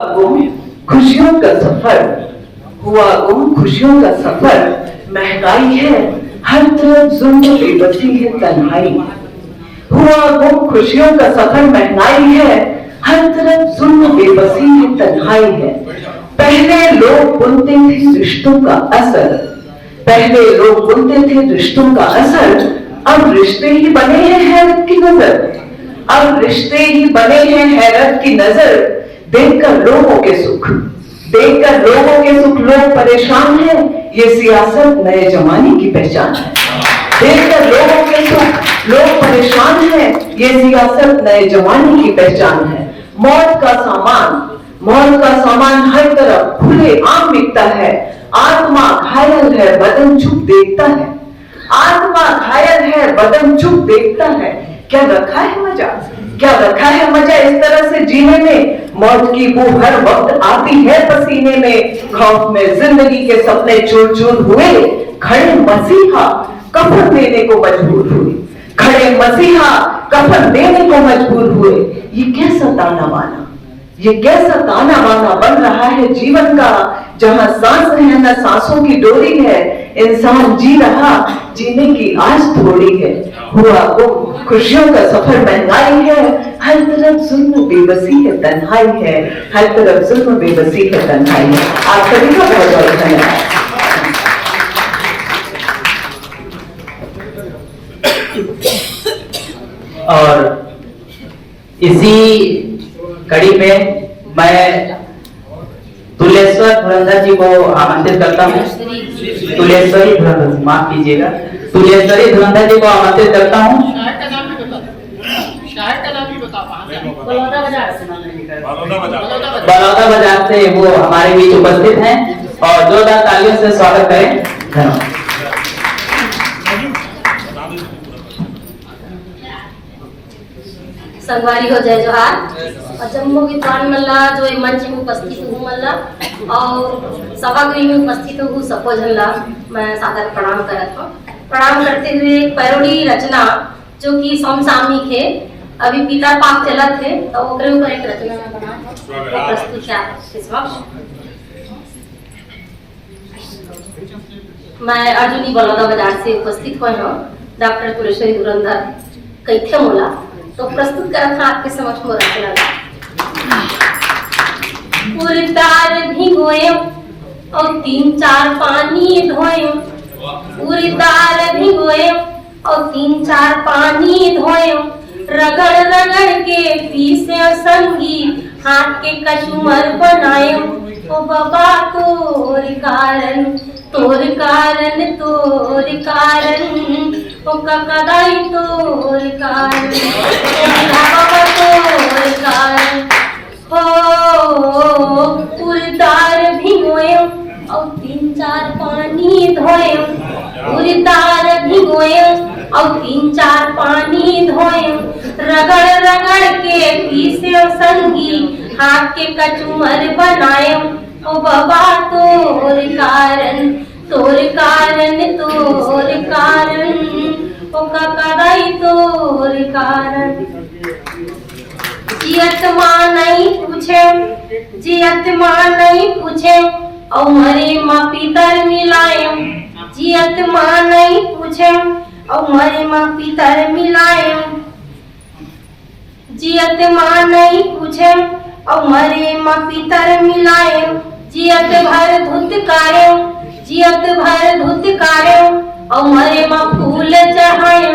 गुम खुशियों का सफर हुआ, गुम खुशियों का सफर। महंगाई है हर तरफ, जुल्म बेबसी है तन्हाई। हुआ गुम खुशियों का सफर, महंगाई है हर तरफ, जुल्म बेबसी है तन्हाई है। पहले लोग बुनते थे रिश्तों का असर, पहले लोग बुनते थे रिश्तों का असर। अब रिश्ते ही बने हैं हैरत की नजर, अब रिश्ते ही बने हैं हैरत की नजर। देखकर लोगों के सुख, देखकर लोगों के सुख लोग परेशान हैं, ये सियासत नए जमाने की पहचान है। देखकर लोगों के सुख लोग परेशान हैं, ये सियासत नए जमाने की पहचान है। मौत का सामान हर तरफ खुले आम बिकता है। आत्मा घायल है बदन चुप देखता है, आत्मा घायल है बदन चुप देखता है। क्या रखा है मजा, क्या रखा है मजा इस तरह से जीने में। मौत की बू हर वक्त आती है पसीने में, खौफ में जिंदगी के सपने चूर चूर हुए। खड़े मसीहा कफन देने को मजबूर हुए, खड़े मसीहा कफन देने को मजबूर हुए। ये कैसा ताना बाना, ये कैसा ताना बाना बन रहा है जीवन का, जहां सांस है न सांसों की डोरी है। इंसान जी रहा, जीने की आज थोड़ी है। हुआ गुम खुशियों का सफर, महंगाई है हर तरफ, जुल्म बेबसी है तन्हाई है, हर तरफ जुल्म बेबसी है तन्हाई है। आप सभी का बहुत बहुत धन्यवाद। और इसी कड़ी में मैं तुलेश्वर धुरंधर जी को आमंत्रित करता हूँ। तुलेश्वरी धुरंधर, माफ कीजिएगा, तुलेश्वरी धुरंधर जी को आमंत्रित करता हूँ। बलौदा बाजार से वो हमारे बीच उपस्थित हैं और जोरदार तालियों से स्वागत करें। धन्यवाद। संगवारी हो जय जोहार और जम्मू विद्वान मल्ला जो मंच में उपस्थित हूँ मल्ला और सभागृह में उपस्थित हूँ सबको झल्ला मैं सादर प्रणाम करत हूँ। प्रणाम करते हुए पैरोडी रचना जो कि समसामयिक है, अभी पिता पाक चलत है तो ओकरे ऊपर एक रचना में बना है प्रस्तुत है आपके समक्ष। मैं अर्जुनी बलौदा बाजार से उपस्थित हुई हूँ। डॉक्टर तुलेश्वरी धुरंधर कैथे मोला तो प्रस्तुत कर रखा आपके समक्ष मोरा चला। उरदार भिगोए और 3-4 पानी धोए, उरदार भिगोए और 3-4 पानी धोए। रगड़ रगड़ के पीसे संगी हाथ के कचुमर बनाए। ओ बाबा तोर कारण, तोर कारण, तोर कारण, ओ ककदाई तोर कारण, बाबा तोर कारण। हो उरदार भिगोए और 3-4 पानी धोए, उरदार भिगोए और 3-4 पानी धोए। रगड़ रगड़ के पीसे संगी हाथ के कचुमर बनाए। ओ बाबा तोर कारण, तोर कारण, तोर कारण, ओ ककदाई तोर कारण। जियत माँ नहीं पूछे, जियत माँ नहीं पूछे और मरे माँ पितर मिलाए। जियत माँ नहीं पूछे और मरे माँ पितर मिलाए। जियत माँ नहीं पूछे और मरे माँ पितर मिलाए। जियत भर धुतकारे, जियत भर धुतकारे और मरे माँ फूल चढ़ाए।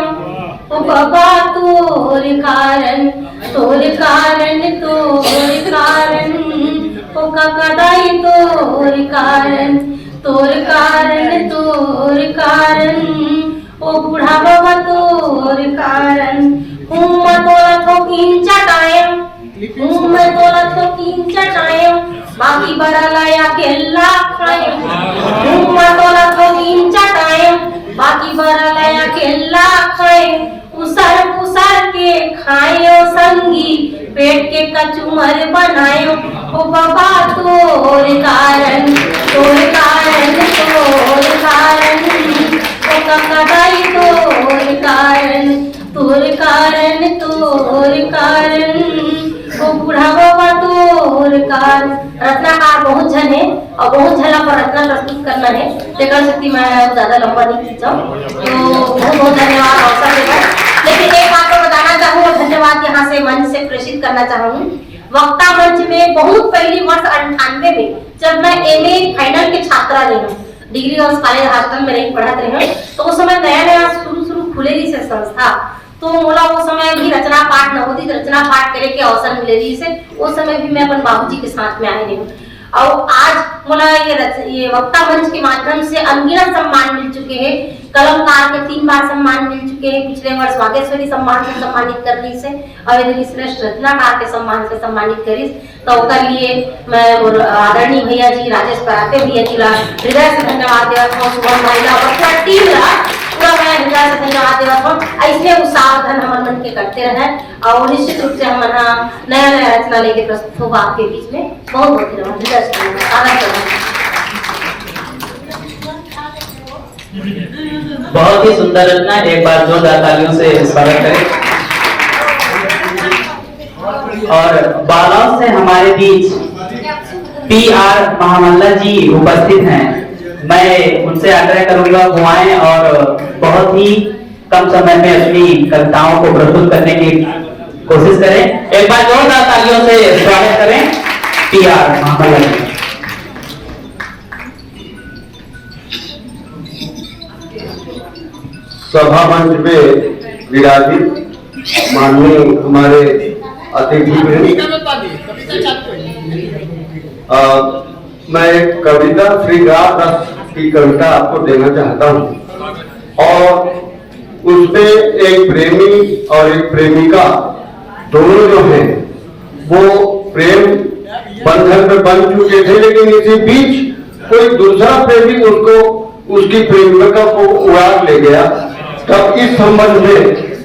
ओ बाबा तोर कारण, तोर कारण, तोर कारण, ओ ककदाई तोर कारण, तोर कारण, तोर कारण, ओ बूढ़ा बाबा तोर कारण। मैं तोला थोकिन चटाए, मैं तोला थोकिन चटाए, बाकी बड़ा लाया केला खाए। मैं तोला थोकिन चटाए, बाकी बड़ा लाया केला खाए। उसर पुसर के खाए संगी पेट के कचुमर बनाए। ओ बाबा तोर कारण, तोर कारण, तोर कारण, ओ ककदाई तोर कारण, तोर कारण, तोर कारण, ओ बूढ़ा बाबा तोर कारण। रचनाकार बहुत जन है और बहुत जन पर रचना प्रस्तुत करना है तेकर शक्ति मैं ज्यादा लंबा नहीं खींचाऊं, तो बहुत बहुत धन्यवाद अवसर देकर। लेकिन एक बात को बताना चाहूँ और धन्यवाद यहाँ से मंच से प्रेषित करना चाहूँ। वक्ता मंच में बहुत पहली वर्ष 98 में जब मैं MA फाइनल के छात्रा रही हूँ, डिग्री और कॉलेज हॉस्टल में रही पढ़त रही हूँ, तो उस समय नया नया शुरू खुलेली से संस्था, तो मोला उस समय भी रचना पाठ न होती, रचना पाठ करे के अवसर मिलेली से उस समय भी मैं अपन बाबूजी के साथ में आई रही हूँ। और आज मोला ये वक्ता मंच के माध्यम से अनगिनत सम्मान मिल चुके हैं। कलमकार के 3 बार सम्मान मिल चुके हैं, पिछले वर्ष वागेश्वरी सम्मान से सम्मानित करनी से और यदि श्रेष्ठ रचनाकार के सम्मान से सम्मानित करी, तो उसके लिए मैं आदरणीय भैया जी राजेश पराते भैया जी ला हृदय से धन्यवाद देवत हूँ। सुमन महिला और टीम ला पूरा मैं हृदय से धन्यवाद देवत हूँ। ऐसे उत्साह धन हमारे मन के करते रहे और निश्चित रूप से हम नया नया रचना लेके प्रस्तुत होगा आपके बीच में। बहुत बहुत धन्यवाद, हृदय से धन्यवाद। बहुत ही सुंदर रचना, एक बार जोरदार तालियों से स्वागत करें। और बालाव से हमारे बीच PR महामल्ला जी उपस्थित हैं। मैं उनसे आग्रह करूंगा वो आएं और बहुत ही कम समय में अपनी कविताओं को प्रस्तुत करने की कोशिश करें। एक बार जोरदार तालियों से स्वागत करें PR महामल्ला जी। सभा मंच में विराजित माननीय हमारे अतिथि मैं कविता श्री राम रस की कविता आपको देना चाहता हूँ। और उसपे एक प्रेमी और एक प्रेमिका दोनों जो हैं वो प्रेम बंधन में बन चुके थे, लेकिन इसी बीच कोई दूसरा प्रेमी उसको उसकी प्रेमिका को उड़ा ले गया। तब इस संबंध में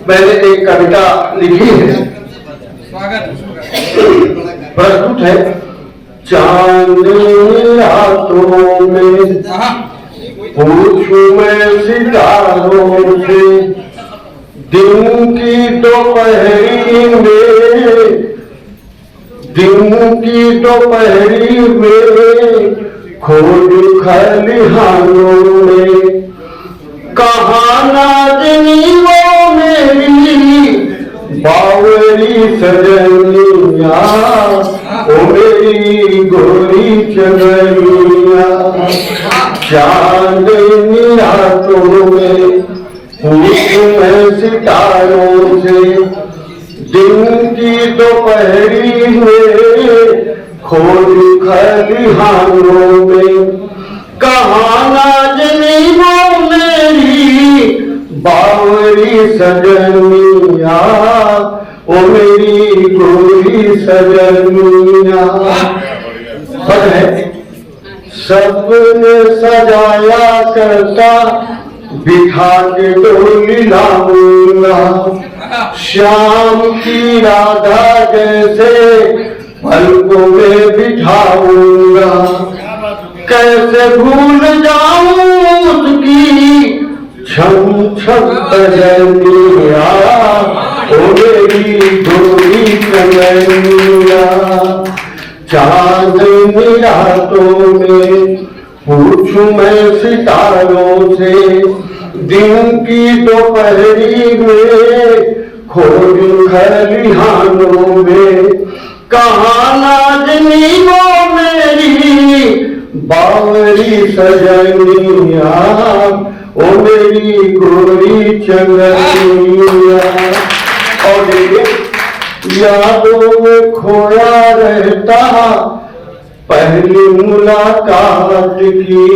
मैंने एक कविता लिखी है, प्रस्तुत है। चांदनी रातों में पूछूं मैं सितारों से, दिन की दोपहरी में खोज खलिहानों में, कहाँ नाज़नी वो मेरी बावरी सजनिया, ओ मेरी गोरी चंदनिया। चांदनी रातों में पूछूं मैं सितारों से, दिन की दोपहरी में खोज खलिहानों में, कहाँ नाज़नी वो मेरी बावरी सजनिया, ओ मेरी गोरी सजनिया। सपने सजाया करता बिठा के डोली लाऊंगा, श्याम की राधा जैसे पलकों में बिठाऊंगा। कैसे भूल जाऊं उसकी छम छम बजनिया, ओ मेरी गोरी कन्हैया। चांदनी रातों में पूछूं मैं सितारों से, दिन की दोपहरी में खोज खलिहानों में, कहाँ नाज़नी वो मेरी बावरी सजनिया, ओ मेरी गोरी चंदनिया। और यादों में खोया रहता पहली मुलाकात की,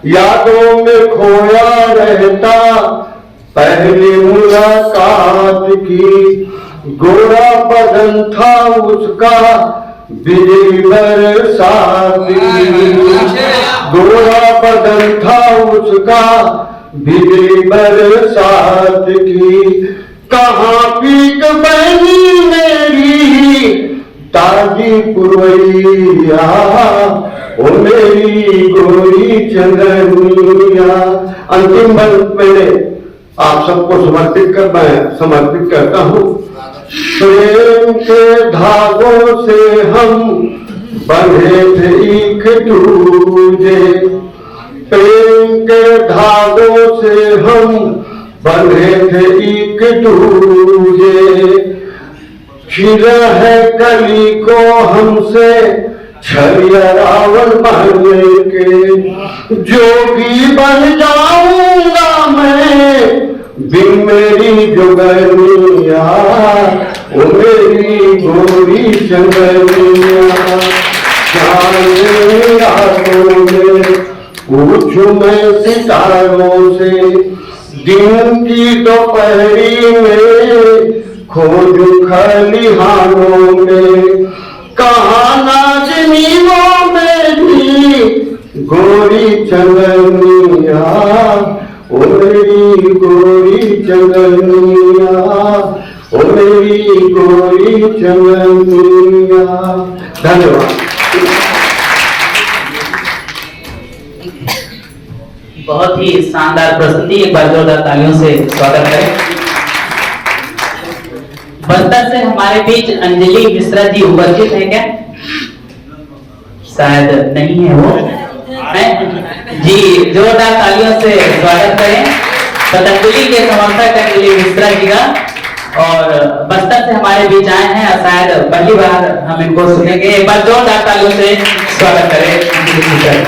यादों में खोया रहता पहली मुलाकात की। गोरा बदन था उसका बिजली बरसात की, गोरा बदन था उसका बिजली बरसात की। कहाँ पीक बनी मेरी ताजी पुरवैया, ओ मेरी गोरी चंदनिया। अंतिम बंद मैंने आप सबको समर्पित करता हूँ। प्रेम के धागों से हम बंधे थे एक दूजे, प्रेम के धागों से हम बंधे थे एक दूजे। खिला है कली को हमसे छलिया रावण बनने के, जोगी बन जाऊंगा मैं बिन मेरी जोगनिया, ओ मेरी गोरी चंगनिया। रातों में पूछूं मैं सितारों से, दिन की दोपहरी में खोजूं खलिहानों में, कहाँ नाजनीनों में भी गोरी चंगनिया, ओ मेरी गोरी चंगनिया, ओ मेरी गोरी चंगनिया। धन्यवाद। बहुत ही शानदार प्रस्तुति, एक बार जोरदार तालियों से स्वागत करें। बस्तर से हमारे बीच अंजलि मिश्रा जी उपस्थित है क्या? शायद नहीं है वो है? जी, जोरदार तालियों से स्वागत करें पतंजलि के समर्थक अंजलि मिश्रा जी का। और बस्तर से हमारे बीच आए हैं और शायद पहली बार हम इनको सुनेंगे। एक बार जोरदार तालियों से स्वागत करें अंजलि मिश्रा जी।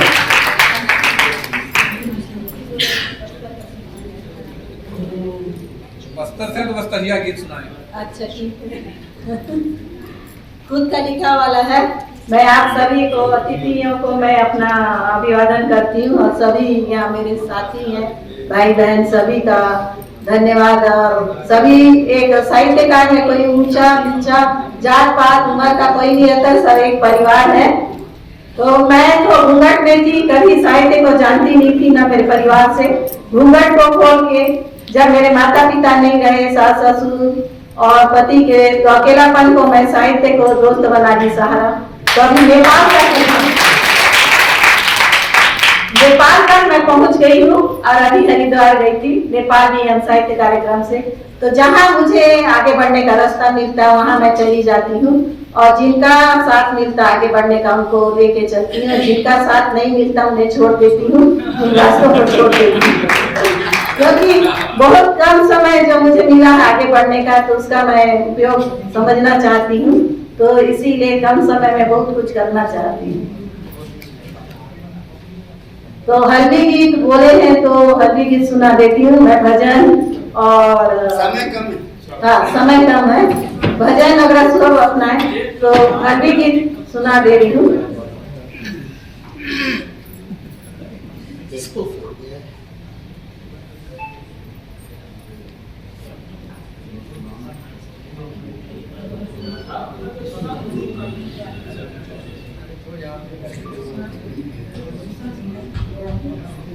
बस्तर से तो बस्तरिया गीत सुनाए। अच्छा ठीक है। खुद का लिखा वाला है। मैं आप सभी को, अतिथियों को मैं अपना अभिवादन करती हूँ और सभी यहाँ मेरे साथी हैं, भाई बहन सभी का धन्यवाद। और सभी एक साहित्यकार में कोई ऊंचा नीचा जात पात उम्र का कोई नहीं रहता, सब एक परिवार है। तो मैं तो घूंघट में थी, कभी साहित्य को जानती नहीं थी ना मेरे परिवार से। घूंघट को खोल के जब मेरे माता पिता नहीं रहे, सास ससुर और पति के, तो अकेलापन को मैं साहित्य को दोस्त बना दी सहारा। तो अभी नेपाल तक मैं पहुंच गई हूँ और अभी हरिद्वार गई थी नेपाल में हम साहित्य कार्यक्रम से। तो जहाँ मुझे आगे बढ़ने का रास्ता मिलता है वहाँ मैं चली जाती हूँ और जिनका साथ मिलता आगे बढ़ने का उनको लेके चलती हूँ, जिनका साथ नहीं मिलता उन्हें छोड़ देती हूँ, उन रास्तों पर छोड़ देती हूँ। क्योंकि बहुत कम समय जो मुझे मिला आगे बढ़ने का, तो उसका मैं उपयोग समझना चाहती हूँ। तो इसीलिए कम समय में बहुत कुछ करना चाहती हूँ। तो हल्दी गीत बोले हैं तो हल्दी गीत सुना देती हूँ मैं। भजन और समय कम है। हाँ, समय कम है। भजन अगर सब अपना है तो हल्दी गीत सुना दे रही हूँ।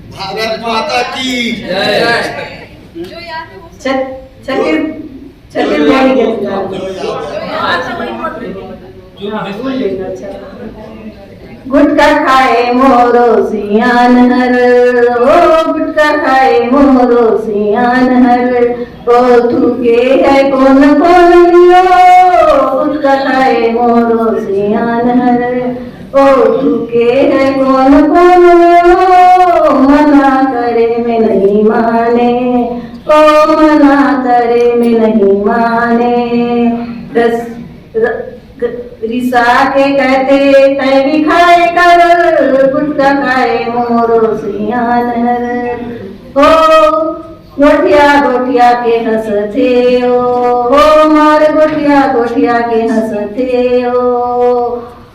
भारत माता की जय। गुटका खाए मोरो सियान हर, ओ गुटका खाए मोरो सियान हर, ओ थूके है कौन कौन लियो, गुटका खाए मोरो सियान हर, ओ थूके है कौन कौन लियो, मना करे में नहीं माने, ओ मना करे में नहीं माने। रिसा के कहते तय भी खाए कर, गुटका खाए मोरो सियान हर, हो गोटिया गोटिया के हंसते हो मार गोटिया गोटिया के हंसते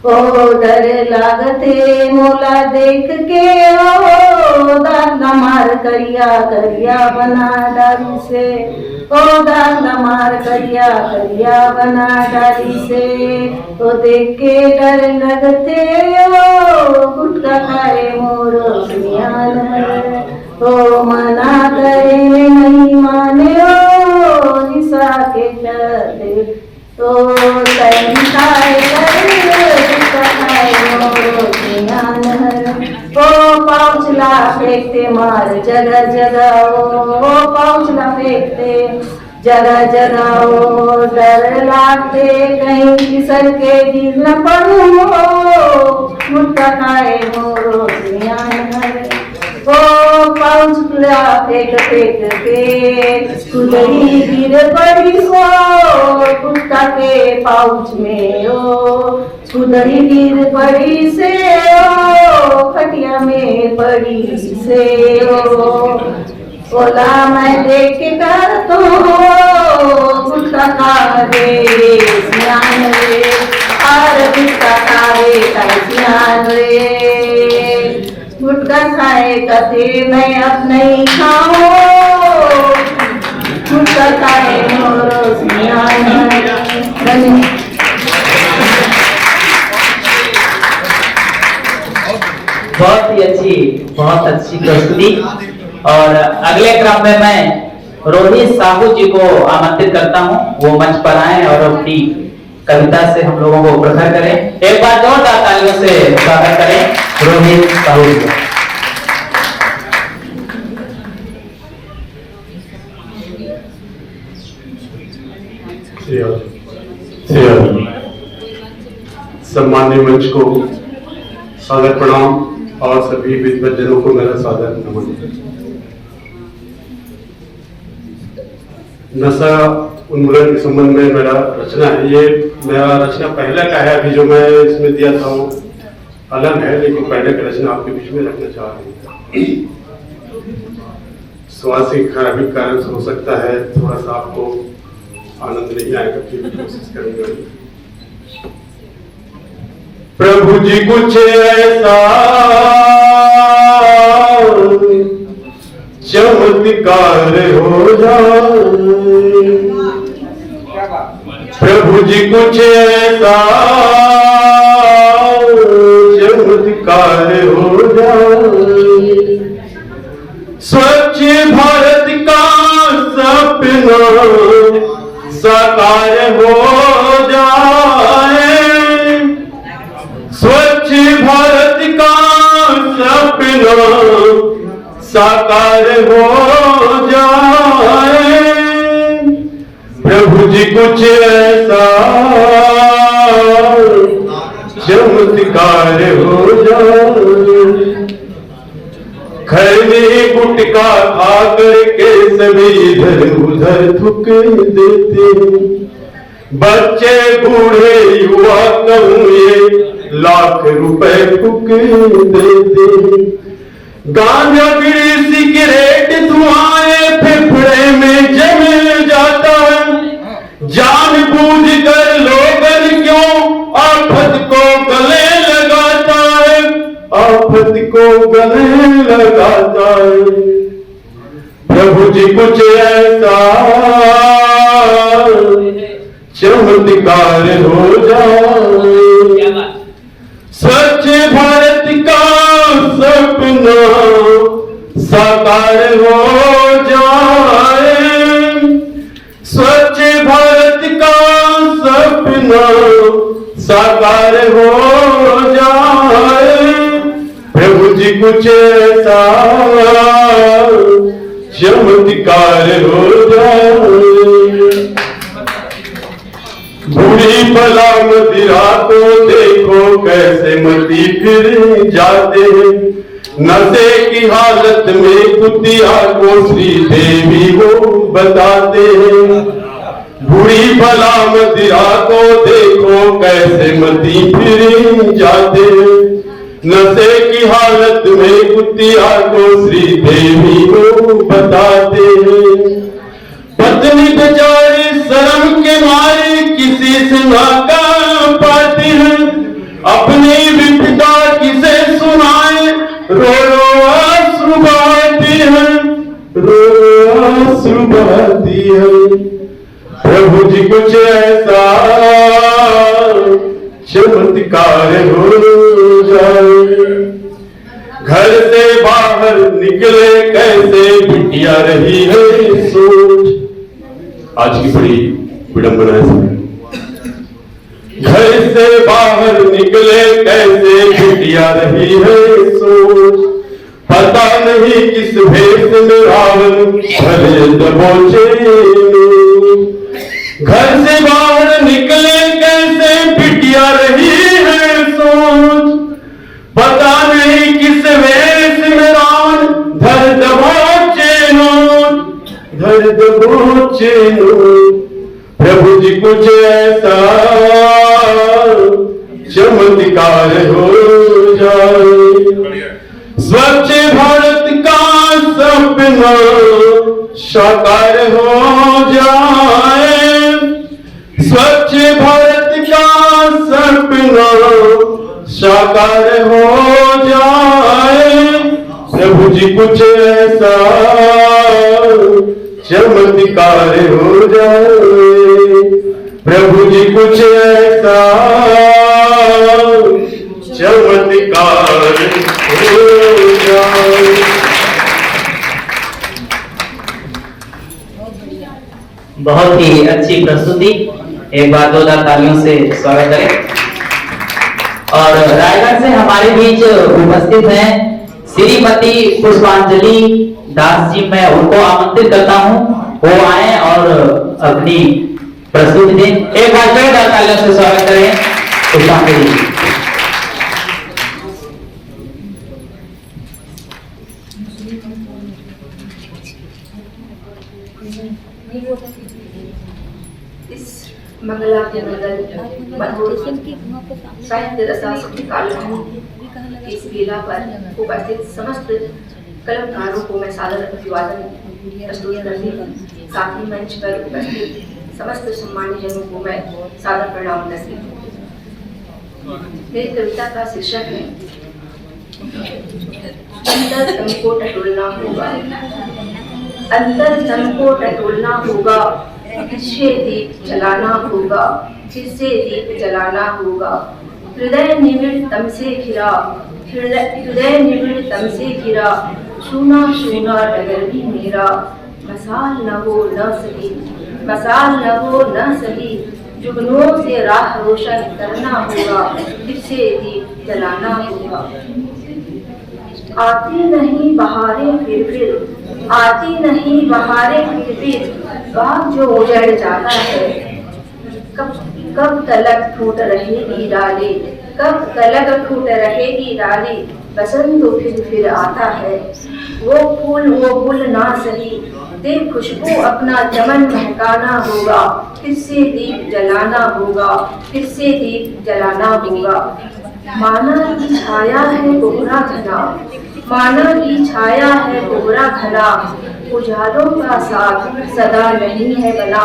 ओ डर लागते मोला देख के ओ दागला मार करिया करिया बना डाली से, ओ दागला मार करिया करिया बना डाली से, तो देख के डर लगते ओ गुटका खाए मोरो सियान हर, ओ मना करे नहीं माने ओ निशा के चलते, तो तय खाए ओ पाउचला फेंकते मार जगह जगह, ओ पाउचला फेंकते जगह जगह, ओ डर लागते कहीं फिसल के गिर न पड़ूं, कूड़ा फेंक फेंक के कुदरी गिर पड़ी हो गुटखा के पाउच में ओ कुदरी गिर पड़ी से ओ खटिया में पड़ी से ओ बोला मैं देख कर तो गुटखा खा रे सियान रे और गुटखा खा रे सियान रे गुटखा खाए कथे मैं अब नहीं खाऊं गुटखा खाए मोरो सियान रे। बहुत अच्छी प्रस्तुति। और अगले क्रम में मैं रोहित साहू जी को आमंत्रित करता हूं, वो मंच पर आए और अपनी कविता से हम लोगों को प्रखर करें। एक बार जोरदार तालियों से स्वागत करें रोहित साहू जी। सम्मान्य मंच को सादर प्रणाम और सभी विद्वज्जनों को मेरा सादर नमन। नशा उन्मूलन के संबंध में मेरा रचना है। ये मेरा रचना पहले का है, अभी जो मैं इसमें दिया था वो अलग है, लेकिन पहले की रचना आपके बीच में रखना चाह रही हूँ। स्वास्थ्य की खराबी के कारण हो सकता है थोड़ा सा आपको आनंद नहीं आएगा, फिर भी कोशिश करूंगा। प्रभु जी कुछ ऐसा चमत्कार हो जाए, प्रभु जी कुछ ऐसा चमत्कार हो जाए, स्वच्छ भारत का सपना साकार हो जाए, स्वच्छ भारत का सपना साकार हो जाए, प्रभु जी कुछ ऐसा चमत्कार हो जाए। खैनी गुटखा खा करके सभी इधर उधर थूक देते, बच्चे बूढ़े युवा कहूँ ये लाख रुपए फूक देते, गांजा बीड़ी सिगरेट धुआं फेफड़े में जम जाता है, जानबूझ कर लोगन क्यों आफत को गले लगाता है, आफत को गले लगाता है, प्रभु जी कुछ ऐसा चमत्कार हो जाए, स्वच्छ भारत का सपना साकार हो जाए, स्वच्छ भारत का सपना साकार हो जाए, प्रभु जी कुछ ऐसा चमत्कार हो जाए। बूढ़ी बला मदिरा को देखो कैसे मती फिर जाते हैं, नशे की हालत में कुतिया को श्री देवी वो बताते हैं, बूढ़ी बला मदिरा को देखो कैसे मती फिर जाते हैं, नशे की हालत में कुतिया को श्री देवी वो बताते हैं, पत्नी बेचारी शर्म के मारे किसी से ना कर पाती है, अपनी विपदा किसे सुनाए रो रो आंसू बहाती है, रो रो आंसू बहाती है, प्रभु जी कुछ ऐसा चमत्कार हो जाए। घर से बाहर निकले कैसे बिटिया रही है सोच, आज की बड़ी विडंबना है। घर से बाहर निकले कैसे बिटिया रही है सोच, पता नहीं किस भेष में रावण भले दबोचे, घर से बाहर निकले कैसे बिटिया रही है सोच, पता नहीं किस वेश में रावण धर दबोचे, पहुँचे प्रभु जी कुछ ऐसा चमत्कार हो जाए। स्वच्छ भारत का सपना साकार हो जाए। स्वच्छ भारत का सपना साकार हो जाए। प्रभु जी कुछ ऐसा चमत्कार हो जाए। प्रभु जी कुछ ऐसा चमत्कार हो जाए। बहुत ही अच्छी प्रस्तुति, एक बार जोरदार तालियों से स्वागत करें। और रायगढ़ से हमारे बीच उपस्थित हैं श्रीमती पुष्पांजलि दास जी। मैं उनको आमंत्रित करता हूं, वो आए और अपनी प्रस्तुति दें। एक बार जोरदार तालियों से स्वागत करें पुष्पांजलि जी। इस मंगला के मंगल मधुर साहित्य रसास्वाद कार्यक्रम इस बेला पर उपस्थित समस्त कलाकारों को मैं सादर अभिवादन प्रस्तुत करती हूँ। साथ ही मंच पर उपस्थित समस्त सम्मानित जनों को मैं सादर प्रणाम करती हूँ। मेरी कविता का शीर्षक है अंतर तुमको टटोलना होगा। अंतर तुमको टटोलना होगा, फिर से दीप जलाना होगा, फिर से दीप जलाना होगा। हृदय निबिड़ तम से घिरा, हृदय निबिड़ तम से घिरा, सूना सूना डगर भी मेरा। मसाल न हो न सही, मसाल न हो न सही, जुगनों से राह रोशन करना होगा, फिर से दीप जलाना होगा। आती नहीं बहारें फिर आती नहीं बहारें फिर बाग जो उजड़ जाता है। कब तलक फूट रहेगी डाली, कब तलक फूट रहेगी डाली, बसंत तो फिर आता है। वो फूल वो गुल ना सही, दे खुशबू अपना चमन महकाना होगा, फिर से दीप जलाना होगा, फिर से दीप जलाना होगा। माना की छाया है कोहरा घना, माना की छाया है कोहरा घना, उजालों का साथ सदा नहीं है बना,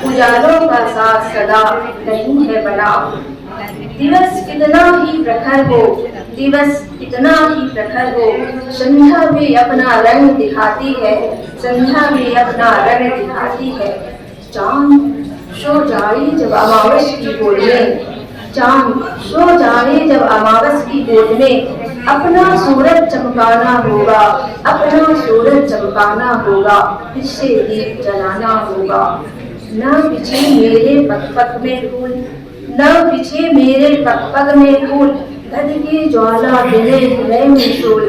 उजालों का साथ सदा नहीं है बना। दिवस कितना ही प्रखर हो, दिवस कितना ही प्रखर हो, संध्या भी अपना रंग दिखाती है, संध्या भी अपना रंग दिखाती है। चांद सो जाए जब अमावस की गोद में, चांद सो जाए जब अमावस की गोद में, अपना सूरज चमकाना होगा, अपना सूरज चमकाना होगा, फिर से दीप जलाना होगा। न बिछे मेरे पग में फूल, न बिछे मेरे पग में फूल, गद की ज्वाला दिले हृदय में शूल।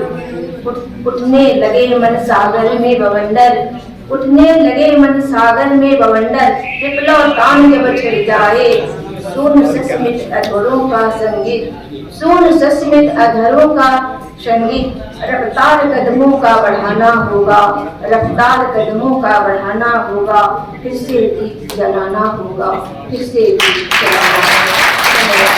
उठने लगे मन सागर में बवंडर, उठने लगे मन सागर में बवंडर, विप्लव तान जब छिड़ जाए, सुन सस्मित अधरों का संगीत, सुन सस्मित अधरों का संगीत। रफ्तार कदमों का बढ़ाना होगा, रफ्तार कदमों का बढ़ाना होगा, फिर से दीप जलाना होगा, फिर से दीप जलाना होगा।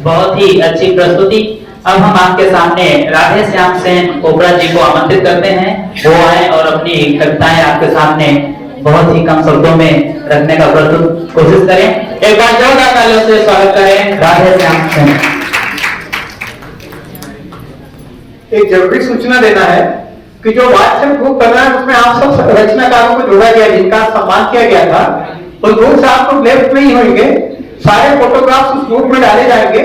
बहुत ही अच्छी प्रस्तुति। अब हम आपके सामने राधे श्याम सेन ओबरा जी को आमंत्रित करते हैं, वो आए और अपनी कविताएं आपके सामने बहुत ही कम शब्दों में रखने का कोशिश करें। एक बार जोरदार तालियों से स्वागत करें राधे श्याम सेन। एक जरूरी सूचना देना है कि जो व्हाट्सएप ग्रुप बना है उसमें आप सब रचनाकारों को जोड़ा गया, जिनका सम्मान किया गया था। उस ग्रुप से आप लोग लेफ्ट नहीं होंगे, सारे फोटोग्राफ्स उस ग्रुप में डाले जाएंगे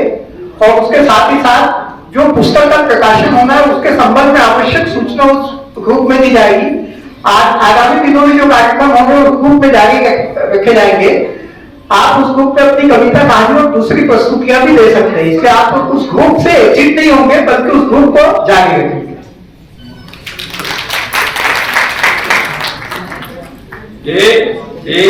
और उसके साथ ही साथ जो पुस्तक का प्रकाशन होना है उसके संबंध में आवश्यक सूचना उस ग्रुप में दी जाएगी। आज आगामी दिनों में जो कार्यक्रम होंगे उस ग्रुप में जारी रखे जाएंगे। आप उस ग्रुप में अपनी कविता, कहानी और दूसरी प्रस्तुतियां भी दे सकते हैं, इसलिए आप उस ग्रुप से एग्जिट नहीं होंगे बल्कि उस ग्रुप को जारी रखेंगे। ये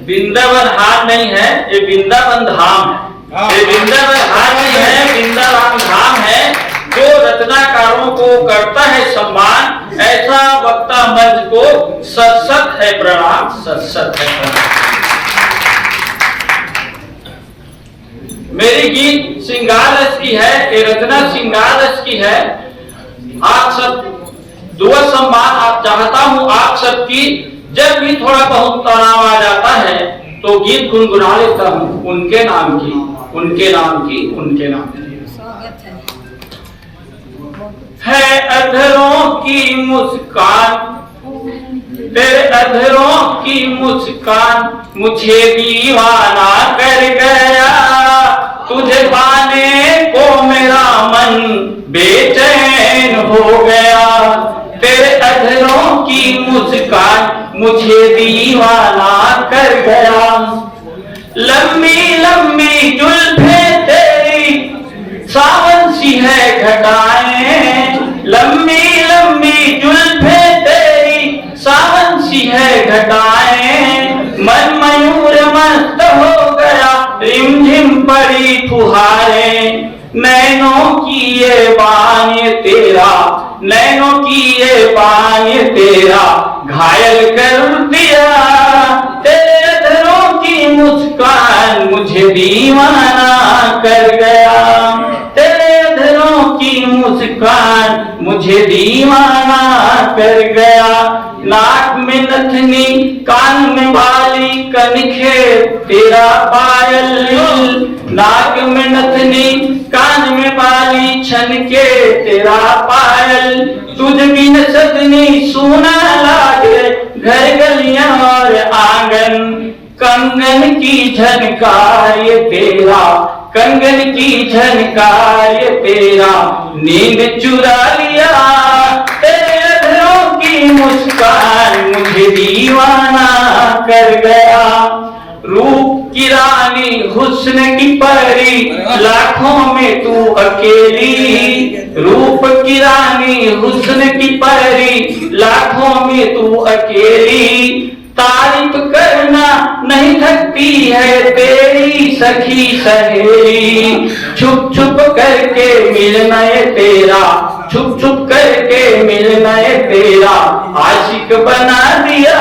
वृंदावन हार नहीं है, ये वृंदावन धाम है। ये वृंदावन हार नहीं है, वृंदावन धाम है। जो रचनाकारों को करता है सम्मान, ऐसा वक्ता मंच को सत है प्रणाम, सत है प्रणाम। मेरी गीत श्रृंगार रस की है, ये रचना श्रृंगार रस की है। आप सब दुआ सम्मान आप चाहता हूं आप सबकी। जब भी थोड़ा बहुत तनाव आ जाता है तो गीत गुनगुना लेता हूं उनके नाम की, उनके नाम की, उनके नाम की। है अधरों की मुस्कान, तेरे अधरों की मुस्कान मुझे दीवाना कर गया, तुझे पाने को मेरा मन बेचैन हो गया। तेरे अधरों की मुस्कान मुझे दीवाना कर गया। लंबी लंबी जुल्फें तेरी सावन सी है घटाएं, लंबी लंबी जुल्फें तेरी सावन सी है घटाएं। मन मयूर मस्त हो गया, रिमझिम पड़ी फुहारें। नैनों की ये बान ये तेरा, नैनों की ये बान ये तेरा घायल कर दिया। तेरे अधरों की मुस्कान मुझे दीवाना कर गया, तेरे अधरों की मुस्कान मुझे दीवाना कर गया। नाक में नथनी, कान में बाली, कनखे तेरा पायल। नाक में नथनी, कान में बाली, छनके तेरा पायल। तुझ बिन सजनी सूना लागे घर गलियां और आंगन। कंगन की झनकार ये तेरा, कंगन की झनकार ये तेरा नींद चुरा लिया। तेरे अधरों की मुस्कान मुझे दीवाना कर गया। रूप की रानी हुस्न की परी, लाखों में तू अकेली। रूप की रानी हुस्न की परी, लाखों में तू अकेली। तारीफ करना नहीं थकती है तेरी सखी सहेली। छुप छुप करके मिलना ये तेरा, छुप छुप करके मिलना ये तेरा आशिक बना दिया।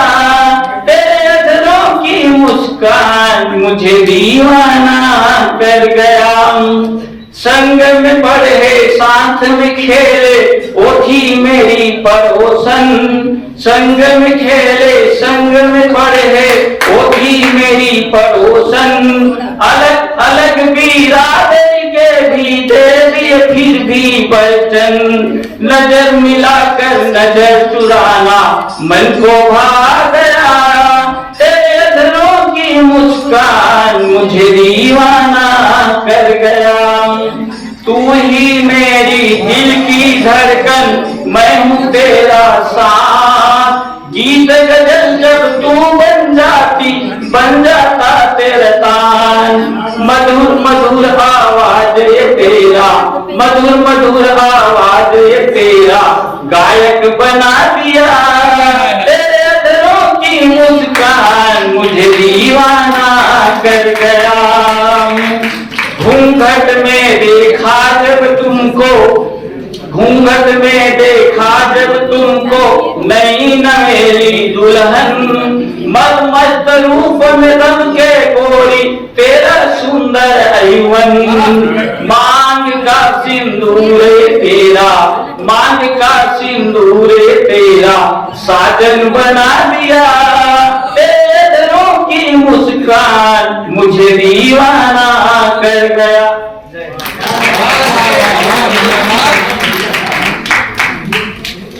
तेरे अधरों की मुस्कान मुझे दीवाना कर गया। संग में पढ़े साथ में खेले वो थी मेरी पड़ोसन। संग में खेले संग में पढ़े वो थी मेरी पड़ोसन। अलग अलग बिरादरी के भी दे दिए फिर भी बचन। नजर मिलाकर नजर चुराना मन को भा गया। तेरे अधरों की मुस्कान मुझे दीवाना कर गया। तू ही मेरी दिल की धड़कन, मैं हूँ तेरा साथ। गीत गजल जब तू बन जाती, बन जाता तेरा तान। मधुर मधुर आवाज ये तेरा, मधुर मधुर आवाज ये तेरा गायक बना दिया। तेरे अधरों की मुस्कान मुझे दीवाना कर गया। घूंघट में देखा जब तुमको, घूंघट में देखा जब तुमको नई नवेली दुल्हन। मस्त रूप में रंग के गोरी तेरा सुंदर ऐवन। मांग का सिंदूर तेरा, मांग का सिंदूर तेरा साजन बना दिया। तेरे अधरों की मुस्कान मुझे दीवाना कर गया।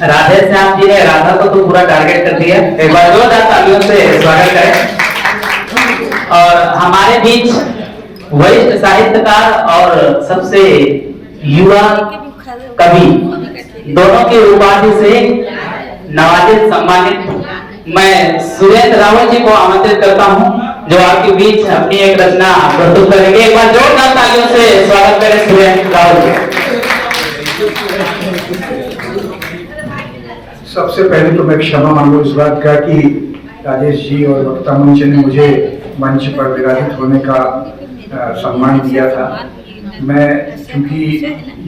राधे श्याम जी ने राधा को तो पूरा टारगेट कर दिया। एक बार जोरदार तालियों से स्वागत करें। और हमारे बीच वरिष्ठ साहित्यकार और सबसे युवा कवि दोनों की उपाधि से नवाजित सम्मानित मैं सुरेंद्र रावल जी को आमंत्रित करता हूं, जो आपके बीच अपनी एक रचना प्रस्तुत करेंगे। एक बार जोरदार तालियों से स्वागत करें सुरेंद्र रावल जी। सबसे पहले तो मैं क्षमा मांगू इस बात का कि राजेश जी और वक्ता मंच ने मुझे मंच पर विराजित होने का सम्मान दिया था। मैं चूंकि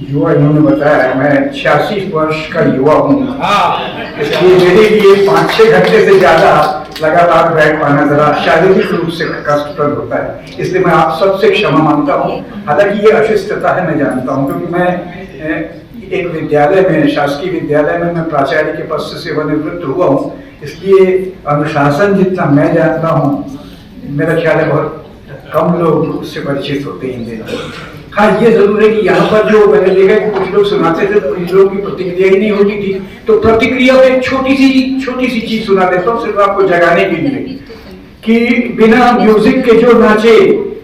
युवा इन्होंने बताया, मैं 86 वर्ष का युवा हूँ, इसलिए मेरे लिए 5-6 घंटे से ज्यादा लगातार बैठ पाना जरा शारीरिक रूप से कष्टप्रद होता है, इसलिए मैं आप सबसे क्षमा मांगता हूँ। हालांकि ये अशिष्टता है, मैं जानता हूँ, क्योंकि मैं एक विद्यालय में, शासकीय विद्यालय में मैं प्राचार्य के पद से सेवानिवृत्त हुआ हूँ, इसलिए अनुशासन जितना मैं जानता हूँ, मेरा ख्याल है बहुत कम लोग उससे परिचित होते हैं इन दिनों। हाँ, ये जरूर है कि यहाँ पर जो मैंने देखा कि कुछ लोग सुनाते थे तो कुछ लोगों की प्रतिक्रिया ही नहीं होती थी, तो प्रतिक्रिया में एक छोटी सी चीज सुना देता हूँ सिर्फ आपको जगाने के लिए, कि बिना म्यूजिक के जो नाचे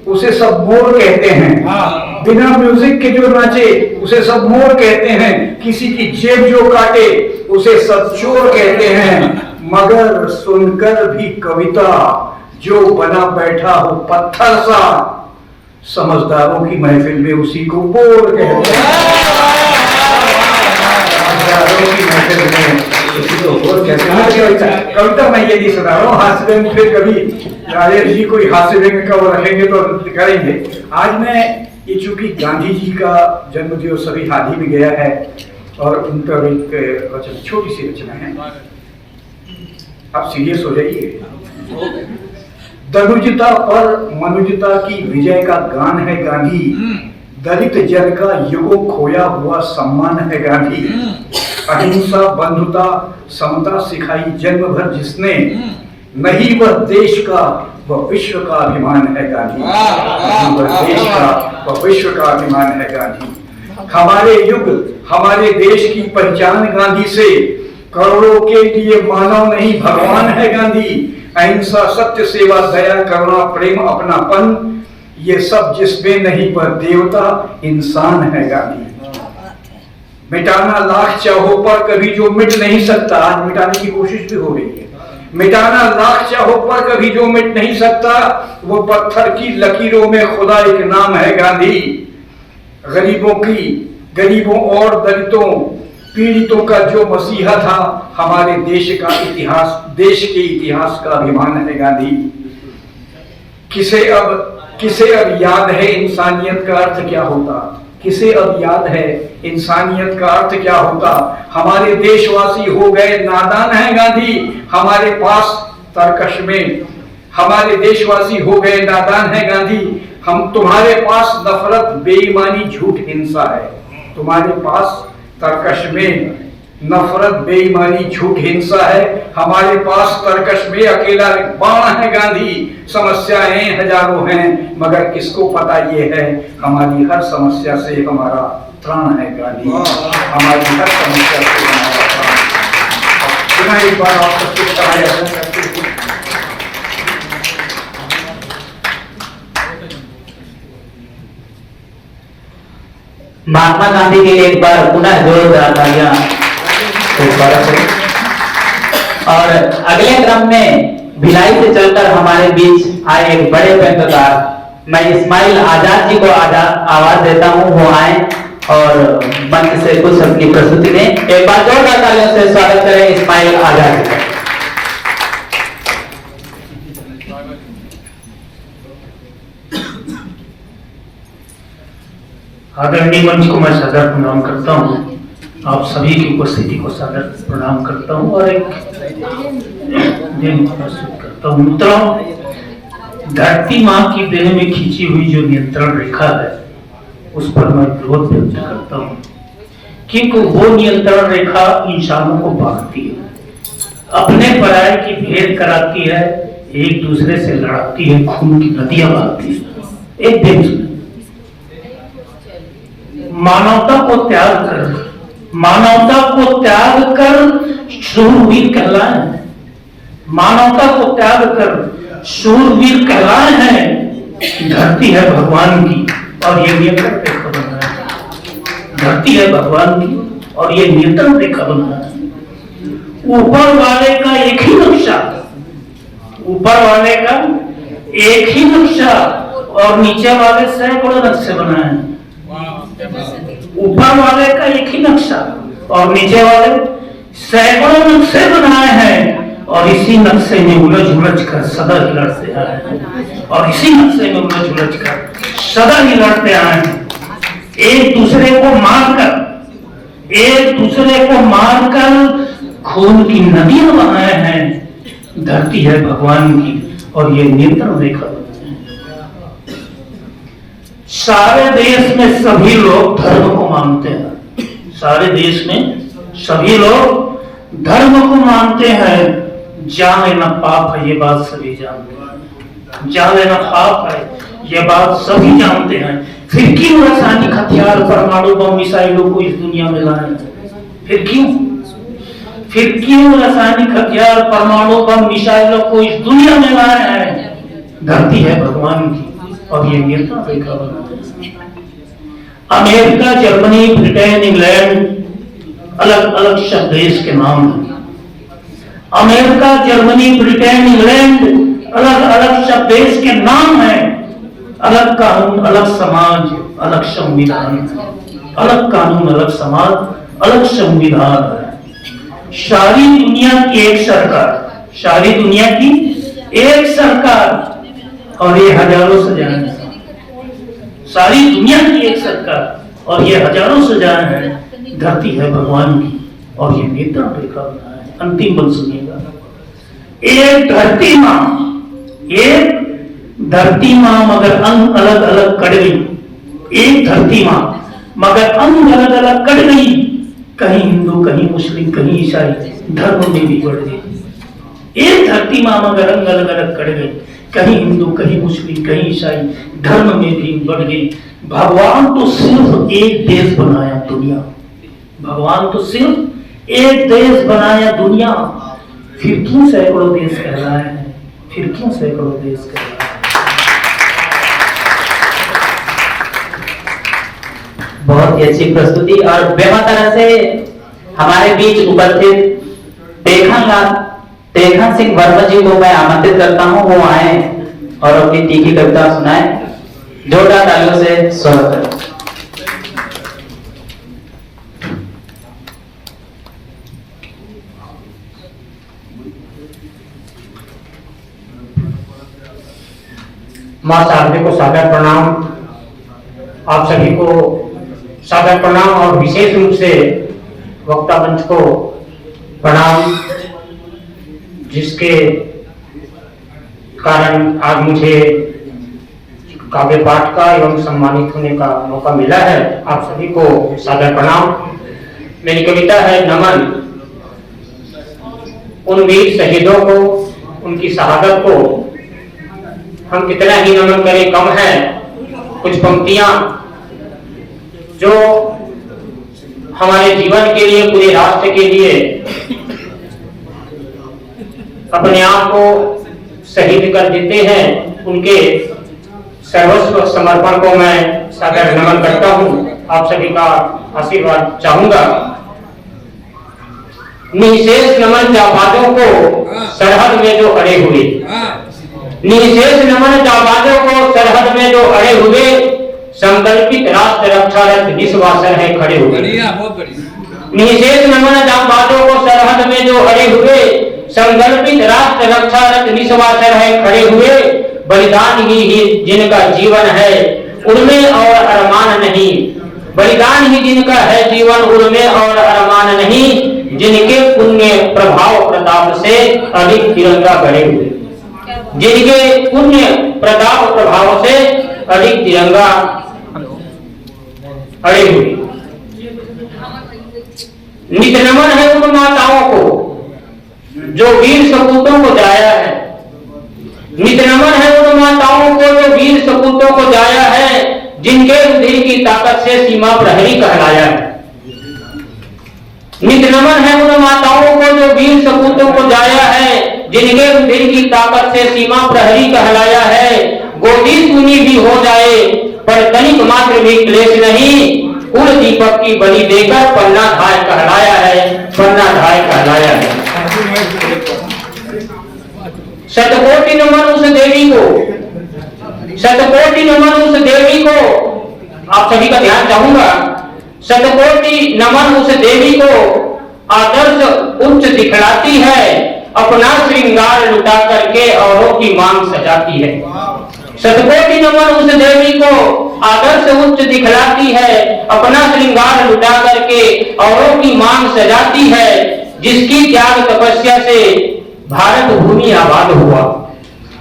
उसे सब मोर कहते हैं, बिना म्यूजिक के जो नाचे उसे सब मोर कहते हैं, किसी की जेब जो काटे उसे सब चोर कहते हैं, मगर सुनकर भी कविता जो बना बैठा हो पत्थर सा, समझदारों की महफिल में उसी को बोर कहते हैं। समझदारों की महफिल में उसी को बोर कहते हैं। कविता मैं ये नहीं सुना रहा हूँ, हास्य व्यंग फिर कभी राजेश जी कोई हास्य व्यंग का वो रखेंगे तो करेंगे। आज मैं ये चूंकि गांधी जी का जन्म दिवस अभी हाल ही में गया है और उन पर एक छोटी सी रचना है, आप सीरियस हो जाइए। दनुजता पर मनुजता की विजय का गान है गांधी, दलित जन का युगों खोया हुआ सम्मान है गांधी, अहिंसा बंधुता समता सिखाई जन्म भर जिसने, नहीं वह देश का वह विश्व का अभिमान है गांधी, वह देश का वह विश्व का अभिमान है गांधी। हमारे युग हमारे देश की पहचान गांधी से, करोड़ों के लिए मानव नहीं भगवान है गांधी, अहिंसा सत्य सेवा दया करुणा प्रेम अपनापन, ये सब जिसमें नहीं पर देवता इंसान है गांधी। मिटाना लाख चाहो पर कभी जो मिट नहीं सकता, आज मिटाने की कोशिश भी हो रही है, मिटाना लाख चाहो पर कभी जो मिट नहीं सकता, वो पत्थर की लकीरों में खुदा एक नाम है गांधी। गरीबों और दलितों पीड़ितों का जो मसीहा था, हमारे देश के इतिहास का अभिमान है गांधी। किसे अब याद है इंसानियत का अर्थ क्या होता, किसे अब याद है इंसानियत का अर्थ क्या होता, हमारे देशवासी हो गए नादान है गांधी, हमारे देशवासी हो गए नादान है गांधी, हम तुम्हारे पास नफरत बेईमानी झूठ हिंसा है, तुम्हारे पास तर्कश में नफरत बेईमानी झूठ हिंसा है, हमारे पास तर्कश में अकेला बाण है गांधी। समस्याएं हजारों हैं मगर किसको पता ये है, हमारी हर समस्या से हमारा त्राण है गांधी, हमारी हर समस्या से हमारा त्राण। एक बार आप सबसे करते हैं। महात्मा गांधी के लिए एक बार पुनः जोरदार तालियां। और अगले क्रम में भिलाई से चलकर हमारे बीच आए एक बड़े पत्रकार, मैं इस्माइल आजाद जी को आवाज देता हूं, वो आए और मंच से कुछ अपनी प्रस्तुति दें। एक बार जोरदार तालियों से स्वागत करें इस्माइल आजाद जी का। आदरणीय मंच को मैं सादर प्रणाम करता हूँ, आप सभी की उपस्थिति को सादर प्रणाम करता हूँ और एक दिन प्रस्तुत करता हूँ। मित्रों, धरती माँ की देह में खींची हुई जो नियंत्रण रेखा है उस पर मैं विरोध व्यक्त करता हूँ, क्योंकि वो नियंत्रण रेखा इंसानों को बांटती है, अपने पराये की भेद कराती है, एक दूसरे से लड़ाती है, खून की नदियां बहाती है। एक दिन मानवता को त्याग कर शूरवीर कहलाए, मानवता को त्याग कर शूरवीर कहलाए हैं। धरती है भगवान की और ये नियंत्रण रेखा बना है, धरती है भगवान की और ये नियंत्रण रेखा बना है। ऊपर वाले का एक ही नक्शा, ऊपर वाले का एक ही नक्शा और नीचे वाले सैकड़ों नक्शे बनाए हैं। ऊपर वाले का एक ही नक्शा और नीचे वाले सैकड़ों नक्शे बनाए हैं और इसी नक्शे में उलझ कर सदा ही लड़ते आए हैं और इसी नक्शे में उलझ कर सदा ही लड़ते आए हैं। एक दूसरे को मारकर खून की नदियां बनाए हैं। धरती है भगवान की और ये नियंत्रण रेखा। सारे देश में सभी लोग धर्म को मानते हैं। सारे देश में सभी लोग धर्म को मानते हैं। जान लेना पाप है, ये बात सभी जानते हैं। जान लेना पाप है, ये बात सभी जानते हैं। फिर क्यों रासायनिक हथियार, परमाणु बम, मिसाइलों को इस दुनिया में लाए? फिर क्यों रासायनिक हथियार, परमाणु बम, मिसाइलों को इस दुनिया में लाए हैं? धरती है भगवान की और ये नियंत्रण रेखा बना है। अमेरिका, जर्मनी, ब्रिटेन, इंग्लैंड अलग अलग शब्द देश के नाम हैं। अमेरिका, जर्मनी, ब्रिटेन, इंग्लैंड अलग अलग शब्द देश के नाम हैं। अलग कानून, अलग समाज, अलग संविधान। अलग कानून, अलग समाज, अलग संविधान है। सारी दुनिया की एक सरकार, सारी दुनिया की एक सरकार और ये हजारों सजाएं हैं। सारी दुनिया की एक सरकार और ये हजारों सजाएं हैं। धरती है भगवान की और ये नियंत्रण रेखा बना है। अंतिम बल सुनिएगा। एक धरती मां मगर अंग अलग अलग कट गई। एक धरती मां मगर अंग अलग अलग कट गई। कहीं हिंदू, कहीं मुस्लिम, कहीं ईसाई, धर्म में भी बढ़ गई। एक धरती मां मगर अंग अलग अलग कट गई। कहीं हिंदू, कहीं मुस्लिम, कहीं ईसाई, धर्म में भी बढ़ गई। भगवान तो सिर्फ एक देश बनाया दुनिया। भगवान तो सिर्फ एक देश बनाया दुनिया। फिर क्यों सैकड़ों देश कहलाए हैं? फिर क्यों सैकड़ों देश कहलाए? बहुत ही अच्छी प्रस्तुति। और बेमा तरह से हमारे बीच उपस्थित तेखन सिंह वर्मा जी को मैं आमंत्रित करता हूं, वो आए और अपनी तीखी कविता सुनाए। जोरदार तालियों से स्वागत करें। मां शारदे को सादर प्रणाम। आप सभी को सादर प्रणाम और विशेष रूप से वक्ता मंच को प्रणाम, जिसके कारण आज मुझे काव्य पाठ का एवं सम्मानित होने का मौका मिला है। आप सभी को सादर प्रणाम। मेरी कविता है नमन। उन वीर शहीदों को, उनकी शहादत को हम कितना ही नमन करें कम है। कुछ पंक्तियां जो हमारे जीवन के लिए, पूरे राष्ट्र के लिए अपने आप को शहीद कर देते हैं, उनके सर्वस्व समर्पण को मैं सादर नमन करता हूं। आप सभी का आशीर्वाद चाहूंगा। निशेष नमन जाबाजों को सरहद में जो अड़े हुए। निशेष नमन जाबाजों को सरहद में जो अड़े हुए। संकल्पित राष्ट्र रक्षारत निस्वासन है खड़े हुए। निशेष नमन जाबाजों को सरहद में जो अड़े हुए। संकल्पित राष्ट्र रक्षारत निस्वासन है खड़े हुए। बलिदान ही जिनका जीवन है, उनमें और अरमान नहीं। बलिदान ही जिनका है जीवन, उनमें और अरमान नहीं। जिनके पुण्य प्रभाव प्रताप से अधिक तिरंगा गड़े हुए। जिनके पुण्य प्रताप प्रभाव से अधिक तिरंगा अड़े हुए। नित नमन है उन माताओं को जो वीर सपूतों को जाया है। नित नमन है उन माताओं को जो वीर सपूतों को जाया है। जिनके रुधिर की ताकत से सीमा प्रहरी कहलाया है। नित नमन है उन माताओं को जो वीर सपूतों को जाया है। जिनके रुधिर की ताकत से सीमा प्रहरी कहलाया है। गोदी सुनी भी हो जाए पर तनिक मात्र भी क्लेश नहीं। कुल दीपक की बलि देकर पन्ना धाय कहलाया है। पन्ना धाय कहलाया है। शतकोटि नमन उस देवी को, शतकोटि नमन उस देवी को। आप सभी का ध्यान चाहूंगा। शतकोटि नमन उस देवी को आदर्श उच्च दिखलाती है। अपना श्रृंगार लुटा करके औरों की मांग सजाती है। शतकोटि नमन उस देवी को आदर्श उच्च दिखलाती है, अपना श्रृंगार लुटा करके औरों की मांग सजाती है, जिसकी त्याग तपस्या से भारत भूमि आबाद हुआ,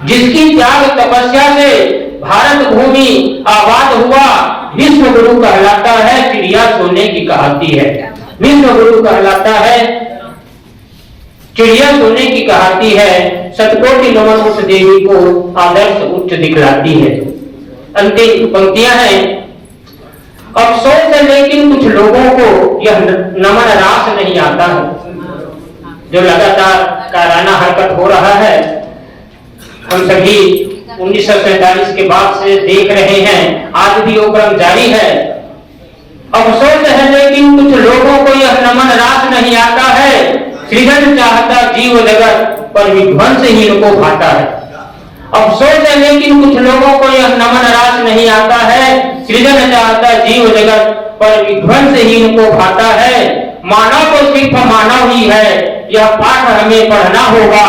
जिसकी त्याग तपस्या से भारत भूमि आबाद हुआ, विश्व गुरु कहलाता है, चिड़िया सोने की कहाती है। विश्व गुरु कहलाता है, चिड़िया सोने की कहाती है, शतकोटि नमन उस देवी को आदर्श उच्च दिखलाती है। अंतिम पंक्तियां हैं। अफसोस है लेकिन कुछ लोगों को यह नमन रास नहीं आता है, जो लगातार काराना हरकत हो रहा है। हम सभी 1947 के बाद से देख रहे हैं, आज भी वो क्रम जारी है। अफसोस है लेकिन कुछ लोगों को यह नमन रास नहीं आता है, सृजन चाहता जीव जगत पर विध्वंस ही इनको भाता है। अफसोस है लेकिन कुछ लोगों को यह नमन रास नहीं आता है, सृजन चाहता जीव जगत पर विध्वंस ही इनको भाता है। मानव तो सिर्फ मानव ही है, यह पाठ हमें पढ़ना होगा।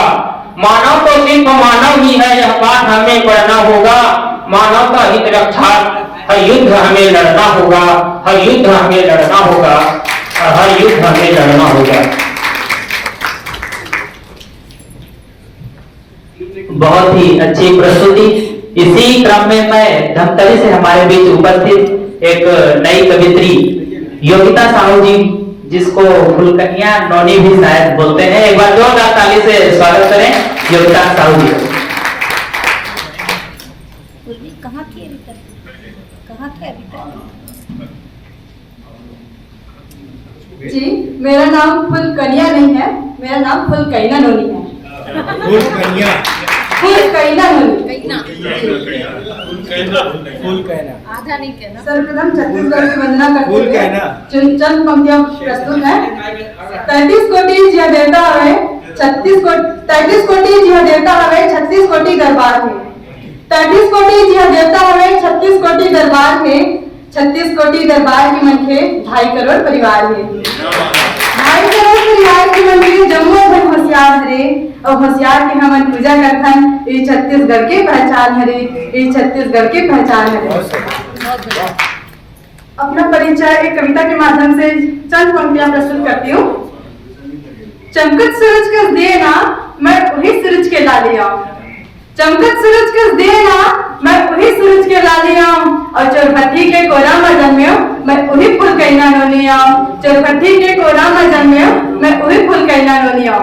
मानव तो सिर्फ मानव ही है, यह पाठ हमें पढ़ना होगा। मानव का हित रक्षा हर युद्ध हमें लड़ना होगा, हर युद्ध हमें लड़ना होगा, हर युद्ध हमें लड़ना होगा। बहुत ही अच्छी प्रस्तुति। इसी क्रम में मैं धमतरी से हमारे बीच उपस्थित एक नई कवित्री योगिता साहू जी, जिसको फुलकनिया नौनी भी शायद बोलते हैं, एक बार जोरदार ताली से स्वागत करें योगिता साहू जी। जी, मेरा नाम फुलकनिया नहीं है, मेरा नाम फुलकैना नोनी है। फुलकैना आधा नहीं कहना। सर्वप्रथम छत्तीसगढ़ की वंदना करते हुए चंद पंक्तियां प्रस्तुत है। 33 कोटि जिया देवता हवे, 33 कोटि जिया देवता हवे, 36 कोटि दरबार में। 33 कोटि जिया देवता हवे, 36 कोटि दरबार में। 36 कोटि दरबार की मनखे 2.5 करोड़ परिवार में। 2.5 करोड़ परिवार की मनखे जम्मू भर होशियार हरे, और होशियार के हमन पूजा करथन। ये छत्तीसगढ़ के पहचान हरे, ये छत्तीसगढ़ के पहचान हरे। अपना परिचय एक कविता के माध्यम से चंद पंक्तियां प्रस्तुत करती हूँ। चमकत सूरज कस देना, मैं वही सूरज के लालिया। चमकत सूरज कस देना, मैं वही सूरज के लालिया। और चोरपथी के कोरा में जन्मियो, मैं वही फुलकैना नोनिया। चोरपथी के कोरा में जन्मियो, मैं वही फुलकैना नोनिया।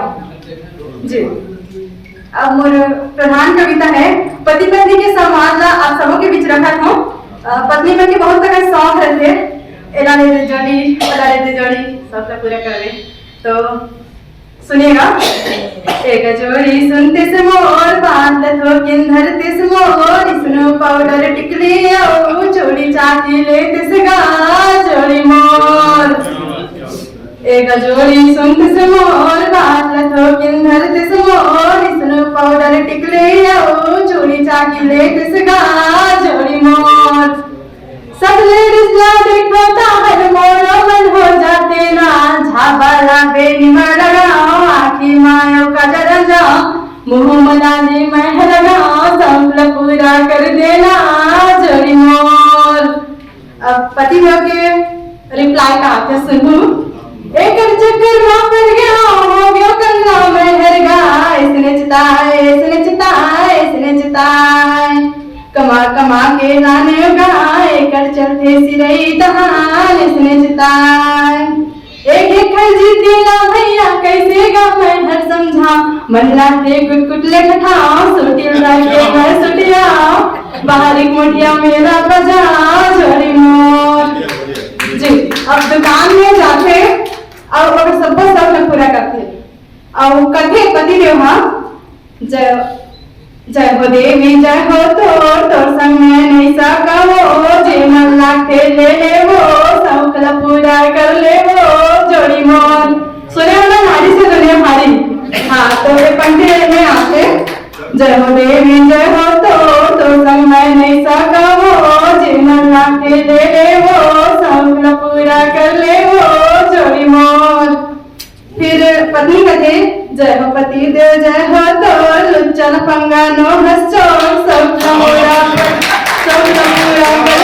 जी, अब मोर प्रधान कविता है। पति पत्नी के संवाद ला आप सबों के बीच रखत हूँ। पत्नी मन के बहुत तरह शौक रहते, एला ले जोड़ी, ओला ले जोड़ी, सबका पूरा करे। तो सुनिएगा। एक जोड़ी सुनते से मोर, बात थोकिन धरते से मोर, स्नो पाउडर टिकली और जोड़ी चाकी लेते से गा जोड़ी मोर। एक जोड़ी सुनते से मोर, बात थोकिन धरते से मोर, स्नो पाउडर टिकली और जोड़ी चाकी लेते से गा जोड़ी मोर। सब लेडीज ला देखो ताहर मोरो मन हो जाते ना, झाबाला बेनी में लगाओ, आखी मायो का जरन जाओ, मुँह मनाली में लगाओ, संपल पूरा कर देना जोड़ी मोर। अब पति देव के रिप्लाई का आपसे सुनूं। एक चक्कर में पड़ गया, हो गया कंगना में हर गा, इसने चिताए, इसने चिताए, इसने चिताए। कमा कमा के लाने गाय कर चलते सिरई दहान, इसने चिताए। एक एक जीती ला भैया, कैसे गा मैं हर समझा, मन लाते कुट कुट ले ठठाओ, सुटिल के घर सुटियाओ, बाहरी मोटिया मेरा बजा जोड़ी मोर। जी, अब दुकान में जाते और सब सब पूरा करते और कथे पति देव जय हो देवी जय हो तो संग में नहीं सका वो, जे मन लाखे ले ले वो, सबका पूरा कर ले वो जोड़ी मोर। सुने वाला नारी से दुनिया भारी। हाँ, तो ये पंक्ति में आते जय हो देवी जय हो तो संग में नहीं सका वो, जे मन लाखे ले ले वो, सबका पूरा कर ले वो जोड़ी मोर। फिर पत्नी कथे जय हो पति देव जय हो तो, लुच्चन पंगा नो हंसो, सब पूरा कर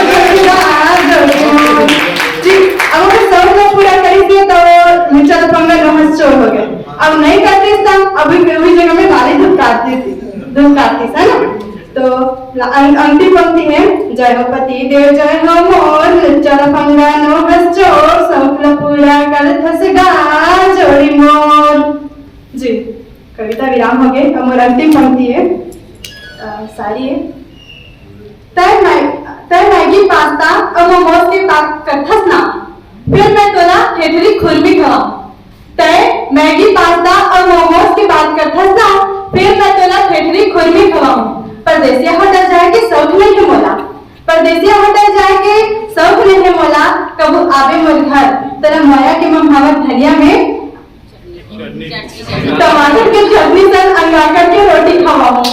अंतिम पंक्ति है, जय हो पति देव जय हो मोर, चल पंगा नो बस चोर, सफल पूरा कर थसगा जोड़ी मोर। जी कविता विराम हो गए। अब मोर अंतिम पंक्ति है, सारी है। तय मैगी पास्ता और मोमोज के पाक कथस ना, फिर मैं तोला ठेठरी खुरमी खवा। तय मैगी पास्ता और मोमोज की बात करथस ना, फिर मैं तोला ठेठरी खुरमी खवाऊं। परदेसिया होटल जाए के शौक नहीं मोला, परदेसिया होटल जाए के शौक नहीं मोला, कबू आवे मोर घर तेरा माया के मभावत धनिया में टमाटर की चटनी संग अंगा करके रोटी खवाऊं।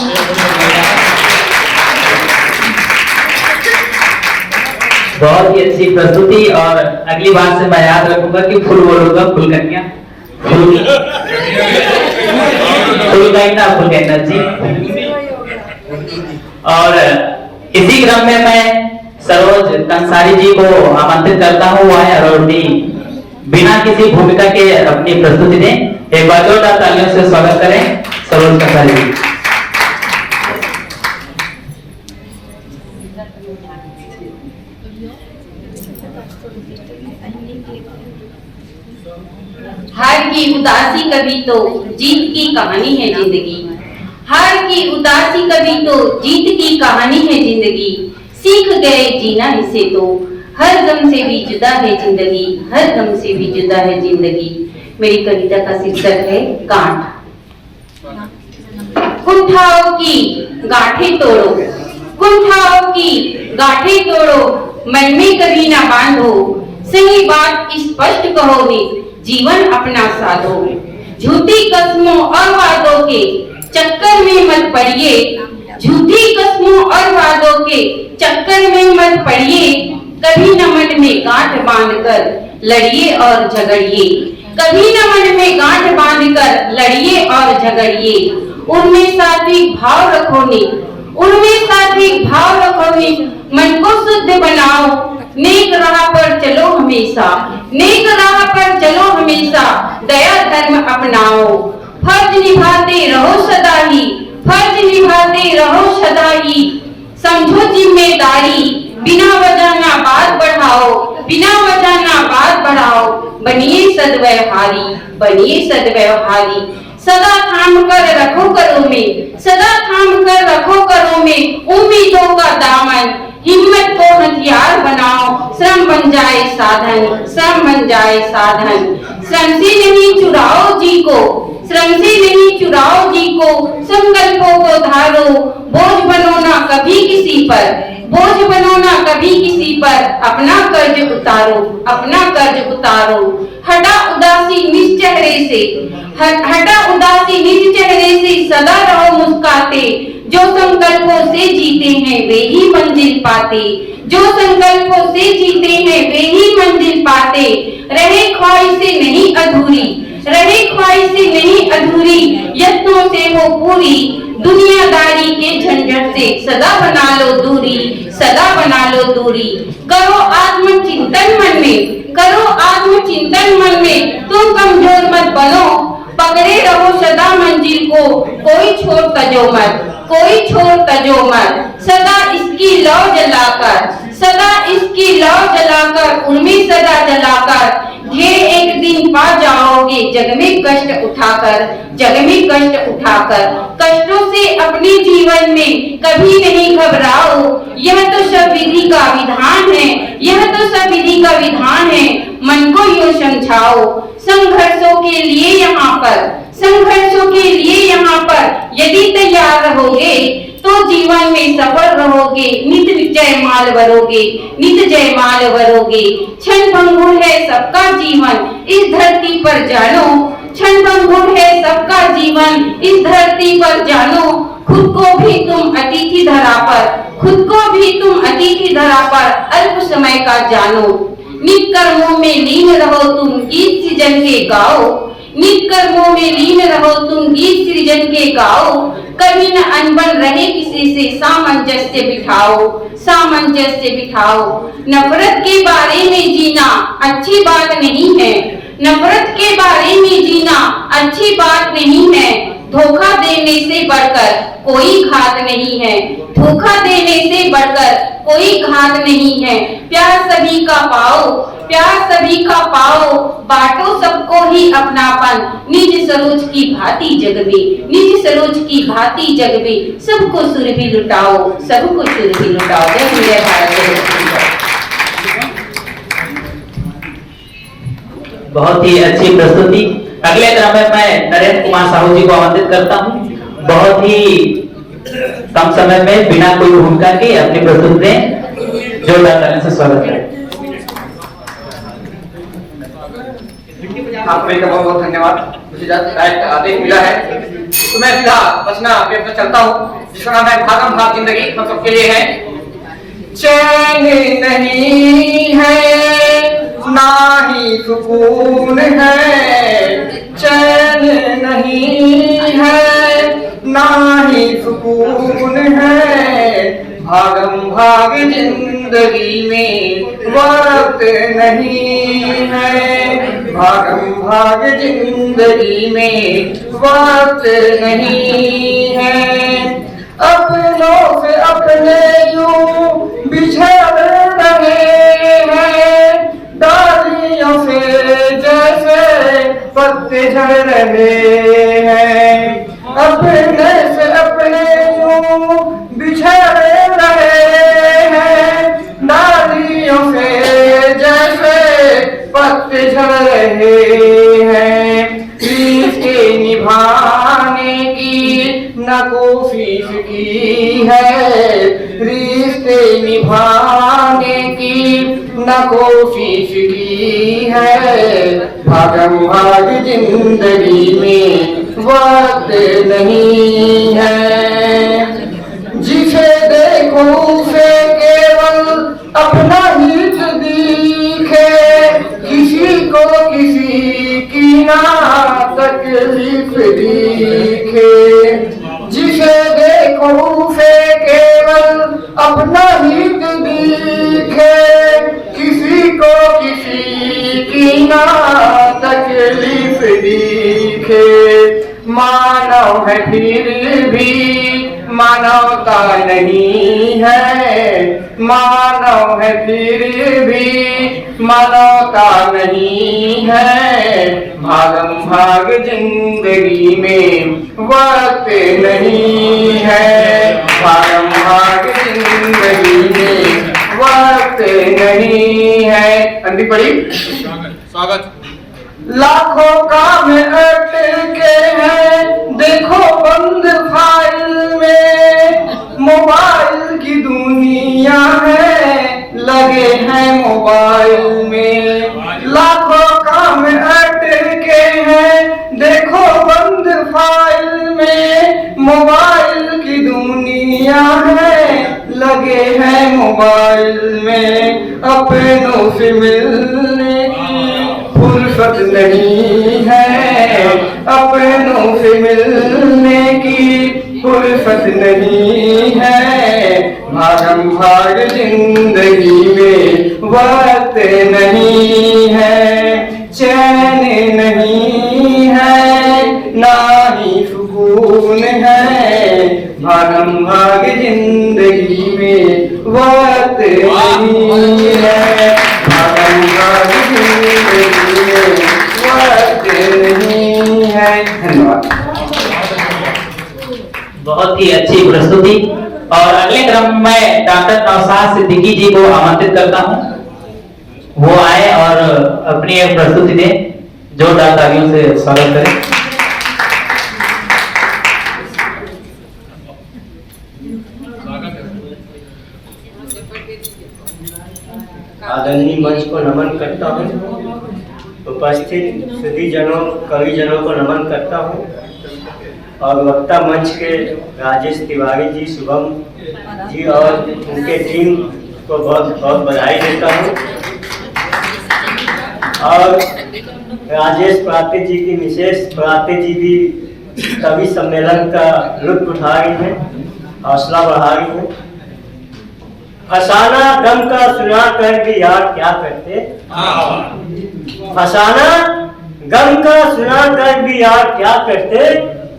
बहुत ही अच्छी प्रस्तुति, और अगली बार से मैं याद रखूंगा कि फुल बोलूंगा, फुल कन्या, फुल कहना जी। और इसी क्रम में मैं सरोज कंसारी जी को आमंत्रित करता हूँ और अपनी बिना किसी भूमिका के अपनी प्रस्तुति दें। एक बार जोरदार तालियों से स्वागत करें सरोज कंसारी जी। हार की उदासी कभी तो जीत की कहानी है जिंदगी, हार की उदासी कभी तो जीत की कहानी है जिंदगी, सीख गए जीना इसे तो हर गम से भी जुदा है जिंदगी, हर गम से भी जुदा है जिंदगी। मेरी कविता का शीर्षक है गांठ। कुंठाओं की गांठें तोड़ो, कुंठाओं की गांठें तोड़ो, मन में कभी ना बांधो, सही बात स्पष्ट कहो ने जीवन अपना साधो। झूठी कस्मों और वादों के चक्कर में मत पड़िए, झूठी कस्मों और वादों के चक्कर में मत पड़िए, कभी न मन में गांठ बांधकर लड़िए और झगड़िए, कभी न मन में गांठ बांधकर लड़िए और झगड़िए। उनमें सात्विक भाव रखो ने, उनमें सात्विक भाव रखो ने, मन को शुद्ध बनाओ, नेक राह पर चलो हमेशा, नेक राह पर चलो हमेशा, दया धर्म अपनाओ, फर्ज निभाते रहो सदा ही, फर्ज निभाते रहो सदा ही, समझो जिम्मेदारी, बिना वजह ना बात बढ़ाओ, बिना वजह ना बात बढ़ाओ, बनिए सद्व्यवहारी, बनिए सद्व्यवहारी, सदा थाम कर रखो करो में, सदा थाम कर रखो करो में उम्मीदों का दामन, हिम्मत को हथियार बनाओ, श्रम बन जाए साधन, श्रम बन जाए साधन। श्रम से नहीं चुराओ जी को, श्रम से नहीं चुराओ जी को, संकल्पों को धारो, बोझ बनो ना कभी किसी पर, बोझ बनो ना कभी किसी पर, अपना कर्ज उतारो, अपना कर्ज उतारो। हटा उदासी निज चेहरे से, हटा उदासी निज चेहरे से, सदा रहो मुस्कुराते, जो संकल्पों से जीते हैं वे ही मंजिल पाते, जो संकल्पों से जीते हैं वे ही मंजिल पाते। रहे ख्वाहिशें नहीं अधूरी, रहे ख्वाहिशें नहीं अधूरी, यत्नों से वो पूरी, दुनियादारी के झंझट से सदा बना लो दूरी, सदा बना लो दूरी। करो आत्मचिंतन मन में, करो आत्मचिंतन मन में, तुम कमजोर मत बनो, पकड़े रहो सदा मंजिल को, कोई छोड़ तजो मत, कोई छोड़ तजो मत, सदा इसकी लौ जलाकर, सदा इसकी लौ जलाकर, उनमें सदा जलाकर, ये एक दिन पा जाओगे जग में कष्ट उठाकर, जग में कष्ट उठाकर। कष्टों से अपने जीवन में कभी नहीं घबराओ, यह तो सब विधि का विधान है, यह तो सब विधि का विधान है। मन को यूं समझाओ, संघर्षों के लिए यहाँ पर, संघर्षों के लिए यहाँ पर यदि तैयार रहोगे तो जीवन में सफल रहोगे, नित जयमाल भरोगे, नित जयमाल भरोगे। क्षण भंगुर है सबका जीवन इस धरती पर जानो, क्षण भंगुर है सबका जीवन इस धरती पर जानो। खुद को भी तुम अतिथि धरा पर, खुद को भी तुम अतिथि धरा पर अल्प समय का जानो। नित कर्मों में लीन रहो तुम गीत सृजन के गाओ, नित कर्मों में लीन रहो तुम गीत सृजन के गाओ। कभी न अनबन रहे किसी से सामंजस्य बिठाओ, सामंजस्य बिठाओ। नफरत के बारे में जीना अच्छी बात नहीं है, नफरत के बारे में जीना अच्छी बात नहीं है। धोखा देने से बढ़कर कोई घात नहीं है, धोखा देने से बढ़कर कोई घात नहीं है। प्यार सभी का पाओ, प्यार सभी का पाओ, बांटो सबको ही अपनापन, निज सरोज की भांति जगबे, निज सरोज की भांति जगबे, सबको सुर भी लुटाओ, सबको सुर भी लुटाओ। जय जय भारत। बहुत ही अच्छी प्रस्तुति। अगले क्रम में मैं नरेंद्र कुमार साहू जी को आमंत्रित करता हूँ। बहुत ही कम समय में बिना कोई भूमिका के अपनी प्रस्तुति दें। जोरदार तालियों से स्वागत है। आपको एक बहुत बहुत धन्यवाद। मुझे डायरेक्ट आदेश मिला है तो मैं सीधा बचना अपना चलता हूँ, जिसका नाम है भागम भाग जिंदगी हम सबके लिए है। चैन नहीं है ना ही सुकून है, चैन नहीं है ना ही सुकून है, भागम भाग जिंदगी में वक्त नहीं है, भागम भाग जिंदगी में वक्त नहीं है। अपनों से अपने यूं बिछड़ रहे हैं, डालियों से जैसे पत्ते झड़ रहे हैं, अपने से अपने यूं बिछड़ रहे हैं, डालियों से जैसे पत्ते झड़ रहे हैं। रिश्ते निभाने की न कोशिश की है, रिश्ते निभाने की न कोशिश की है, भागम भाग जिंदगी में वक्त नहीं है। जिसे देखो उसे केवल अपना हित दिखे, किसी को किसी की ना तकलीफ दिखे, जिसे देखो उसे केवल अपना हित दिखे, किसी को किसी की ना तकलीफ दिखे। मानव है फिर भी मानवता नहीं है, मानव है फिर भी मानवता नहीं है, भागम भाग जिंदगी में वक्त नहीं है, भागम भाग जिंदगी में वक्त नहीं है। अंतिम पड़ी स्वागत। लाखों काम अटके हैं देखो बंद फाइल में, मोबाइल की दुनिया है लगे हैं मोबाइल में, लाखों काम अटके हैं देखो बंद फाइल में, मोबाइल की दुनिया है लगे हैं मोबाइल में। अपनों से मिलने की फुर्सत नहीं है, अपनों से मिलने की फुर्सत नहीं है, भागम भाग जिंदगी में वक्त नहीं है, चैन नहीं है ना ही सुकून है, भागम भाग जिंदगी में वक्त नहीं है, भागम भाग जिंदगी में वक्त नहीं है। धन्यवाद। बहुत ही अच्छी प्रस्तुति। और अगले क्रम में डॉक्टर नौशाद सिद्दीकी जी को आमंत्रित करता हूँ, वो आए और अपनी एक प्रस्तुति दें। जोरदार तालियों से स्वागत करें। आदरणीय मंच को नमन करता हूँ, उपस्थित सभी जनों कविजनों को नमन करता हूँ, और वक्ता मंच के राजेश तिवारी जी, शुभम जी और उनके टीम को बहुत बहुत बधाई देता हूँ, और राजेश प्राते जी की मिसेस प्राते जी भी कवि सम्मेलन का लुत्फ उठा रही हैं, हौसला बढ़ा रही हैं। फसाना गम का सुना कर भी यार क्या करते, फसाना गम का सुना कर भी यार क्या करते,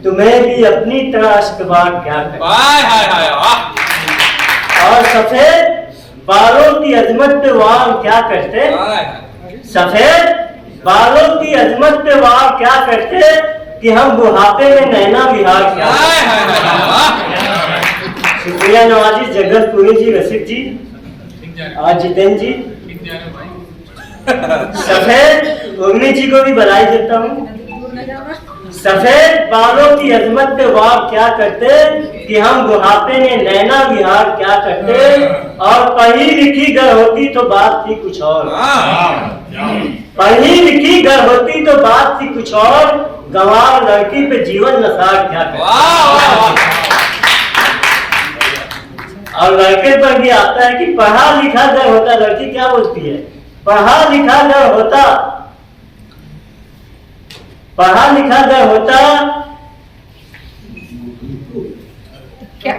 तुम्हें भी अपनी तरह अष्टबार क्या करे। और सफेद बालों की अजमत पे वार क्या करते, सफेद बालों की अजमत पे वार क्या करते कि हम बुढ़ापे में नैना विहार क्या। शुक्रिया नवाजी, जगतपुरी जी, रसिक जी, आज जितेंद्र जी, सफेद उर्मी जी को भी बधाई देता हूँ। सफेद बालों की अजमत पे वार क्या करते कि हम बुढ़ापे में नैना विहार क्या करते। और पढ़ी लिखी गर होती तो बात थी कुछ और, पढ़ी लिखी गर होती तो बात थी कुछ और, गंवार लड़की पे जीवन नसार क्या करते। और लड़के पर भी आता है कि पढ़ा लिखा गर होता, लड़की क्या बोलती है, पढ़ा लिखा गर होता, पढ़ा लिखा गर होता क्या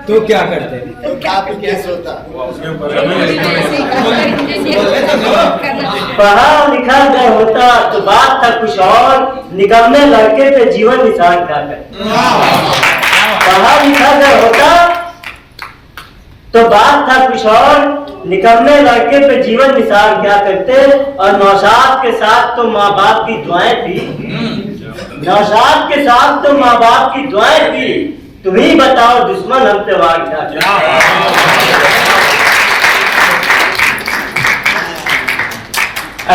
तो क्या करते, तो क्या केस होता। पढ़ा लिखा गर होता तो बात था कुछ और, निकम्मे लड़के पे जीवन निशान क्या कर। पढ़ा लिखा गर होता तो बात था कुछ और, निकम्मे लड़के पे जीवन निसार क्या करते। और नौशाद के साथ तो माँ बाप की दुआएं थी, नौशाद के साथ तो माँ बाप की दुआएं थी, तुम ही बताओ दुश्मन हम पे वार क्या।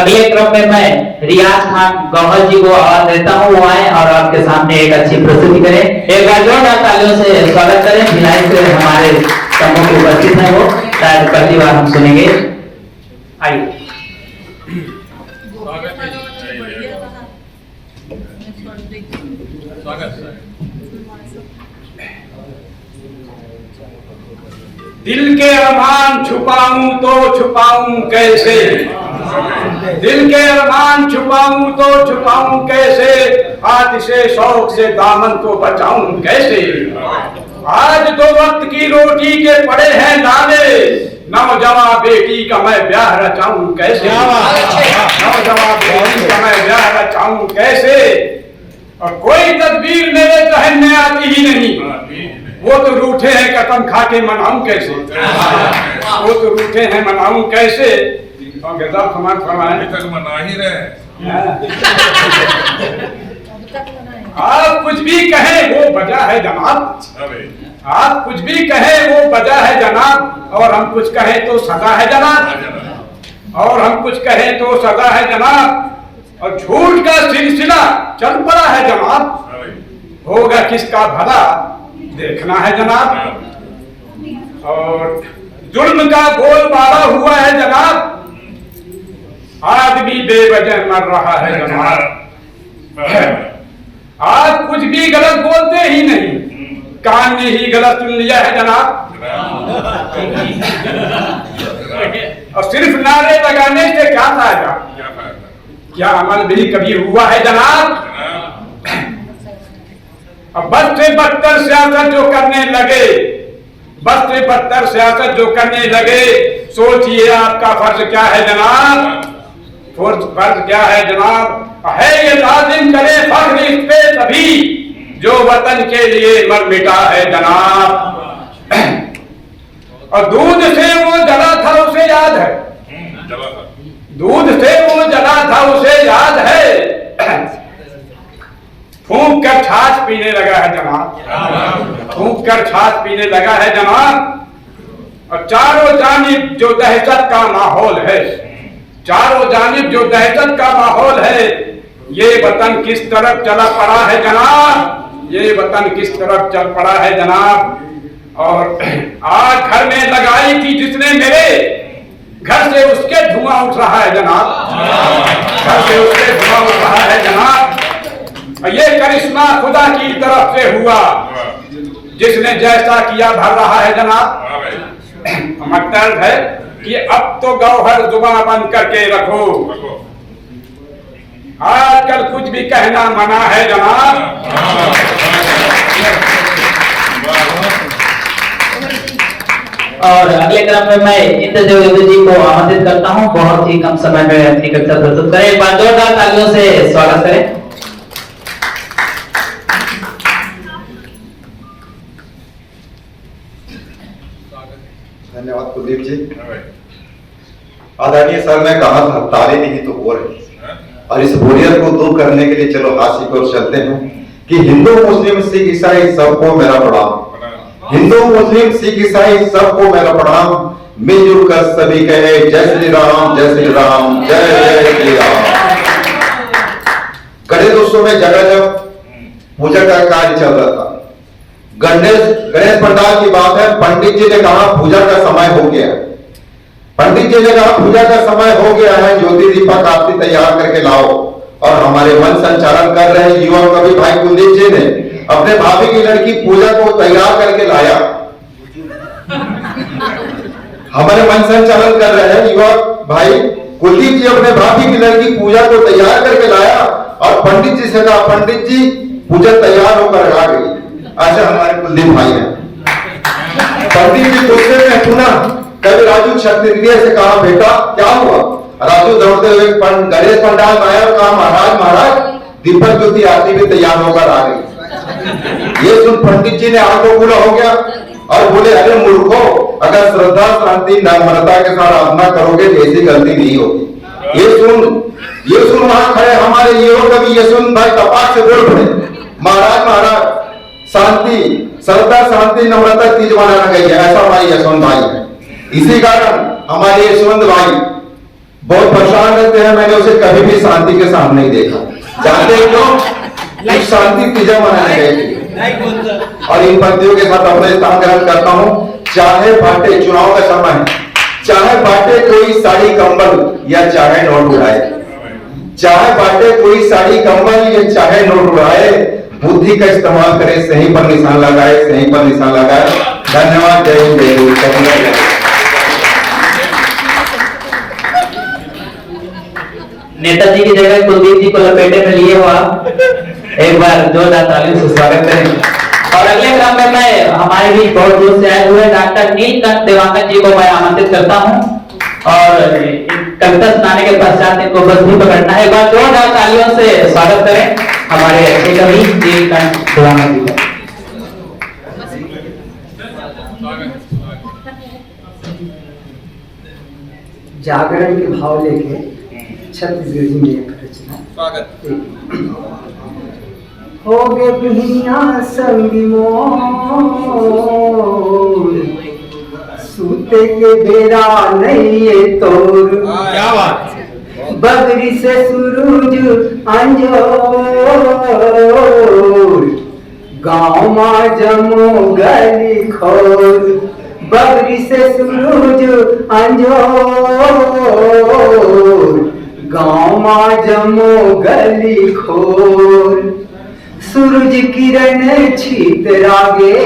अगले क्रम में मैं रियाज खान गौहर जी को आवाज देता हूँ, वो आए और आपके सामने एक अच्छी प्रस्तुति करें। एक बार जोरदार तालियों से स्वागत करें। भिलाई से हमारे समूह के उपस्थित हैं, वो शायद पहली बार हम सुनेंगे। आइए। दिल के अरमान छुपाऊं तो छुपाऊं कैसे, दिल के अरमान छुपाऊं तो छुपाऊं कैसे, हाथ से शौक से दामन को बचाऊं कैसे। आज दो वक्त की रोटी के पड़े हैं लाले, नौजवान बेटी का मैं ब्याह रचाऊं कैसे, नौजवान बेटी का मैं ब्याह रचाऊं कैसे। और कोई तदबीर मेरे जहन में आती ही नहीं, वो तो रूठे हैं कसम खा के मनाऊं कैसे, वो तो रूठे हैं मनाऊं कैसे। और गजब समाज फरमाए मना ही रहे। आप कुछ भी कहें वो वजह है जनाब, आप कुछ भी कहें वो वजह है जनाब, और हम कुछ कहें तो सजा है जनाब, और हम कुछ कहें तो सजा है जनाब। और झूठ का सिलसिला चल पड़ा है जनाब, होगा किसका भला देखना है जनाब। और जुल्म का बोलबाला हुआ है जनाब, आदमी बेवजह मर रहा है जनाब। आज कुछ भी गलत बोलते ही नहीं, कान ने ही गलत सुन लिया है जनाब। और सिर्फ नारे लगाने से क्या फायदा, क्या अमल भी कभी हुआ है जनाब। अब बद से बदतर सियासत जो करने लगे, बद से बदतर सियासत जो करने लगे, सोचिए आपका फर्ज क्या है जनाब, फर्ज क्या है जनाब। है ये लाजिम करे फख्र इस पे तभी, जो वतन के लिए मर मिटा है जनाब। और दूध से वो जला था उसे याद है, दूध से वो जला था उसे याद है, फूंक कर छाछ पीने लगा है जनाब, फूंक कर छाछ पीने लगा है जनाब। और चारों जानिब जो दहशत का माहौल है, चारों जानिब जो दहशत का माहौल है, ये वतन किस तरफ चला पड़ा है जनाब, ये वतन किस तरफ चल पड़ा है जनाब। और आज घर में लगाई थी जिसने मेरे, घर से उसके धुआं उठ रहा है जनाब, घर से उसके धुआं उठ रहा है जनाब। ये करिश्मा खुदा की तरफ से हुआ, जिसने जैसा किया भर रहा है जनाब। मतलब है कि अब तो गौहर जुबान बंद करके रखो, आजकल कुछ भी कहना मना है जनाब। और अगले क्रम में मैं इंद्रदेव जी को आमंत्रित करता हूं, बहुत ही कम समय में अपनी कविता प्रस्तुत करें। एक बार जोरदार तालियों से स्वागत करें। धन्यवाद कुलदीप जी। आदरणीय सर ने कहा था ताले नहीं तो बोर है, और इस बोरियत को दूर करने के लिए चलो हाथ की ओर चलते हैं कि हिंदू मुस्लिम सिख ईसाई सबको मेरा प्रणाम। हिंदू मुस्लिम सिख ईसाई सबको मेरा प्रणाम। मिलजुल कर सभी कहे जय श्री राम, जय श्री राम, जय जय श्री राम। गणेश उत्सव में जगह जगह पूजा का कार्य चल रहा था। गणेश पंडाल की बात है, पंडित जी ने कहा पूजा का समय हो गया। पंडित जी ने कहा पूजा का समय हो गया है, ज्योति दीपक आरती तैयार करके लाओ। और हमारे मन संचालन कर रहे युवा कवि भाई कुलदीप जी ने अपने भाभी की लड़की पूजा को तैयार करके लाया। हमारे मन संचालन कर रहे हैं युवा भाई कुलदीप जी अपने भाभी की लड़की पूजा को तैयार करके लाया और पंडित जी से कहा पंडित जी पूजा तैयार होकर आ गई। ऐसे हमारे कुलदीप भाई हैं। पंडित जी गुस्से में पुनः कभी राजू क्षत्रिय से कहा बेटा क्या हुआ? राजू दौड़ते हुए गणेश पंडाल में आया और कहा महाराज महाराज दीपक ज्योति आरती भी तैयार होकर आ गई। ये सुन पंडित जी ने आंखों पूरा हो गया और बोले अरे मूर्खो, अगर श्रद्धा शांति नम्रता के साथ आराधना करोगे तो ऐसी गलती नहीं होगी। ये सुन वहां खड़े हमारे युवक कवि यशवंत भाई कपाट से बोल पड़े महाराज महाराज शांति श्रद्धा शांति नम्रता तीज मनाना गई है, ऐसा हमारे यशवंत भाई है। इसी कारण हमारे यशवंत भाई बहुत परेशान रहते हैं। मैंने उसे कभी भी शांति के सामने नहीं देखा। जानते हो क्यों? शांति तीजा मनाने गए थे। और इन पंक्तियों के साथ अपने स्थान ग्रहण करता हूँ। चाहे बांटे चुनाव का समय है, चाहे बांटे कोई साड़ी कंबल या चाहे नोट उड़ाए, चाहे बांटे कोई साड़ी कंबल या चाहे नोट उड़ाए, बुद्धि का इस्तेमाल करे, सही पर निशान लगाए, सही पर निशान लगाए। धन्यवाद। जय हिंद जय हिंद। नेताजी की जगह कुलदीप जी को लपेटे में लिए हुआ एक बार जोरदार तालियों से स्वागत करें। और अगले क्रम में मैं हमारे बीच बहुत दूर से आए हुए डॉक्टर नीलकंठ देवांगन जी को मैं आमंत्रित करता हूं और कविता सुनाने के पश्चात इनको बस भी पकड़ना है। एक बार जोरदार तालियों से स्वागत करें हमारे अच्छे कवि नीलकंठ देवांगन जी का। जागरण के भाव लेके छत्तीसगढ़ जी में एक रचना हो गे बिहिया संगी मोर सूते के बेरा नहीं तोर। क्या बात? बगरी से सूरज अंजोर गाँव में जमो गली खोर। बगरी से सूरज अंजोर गाँव में जमो गली खोर। सूरज किरण छितरागे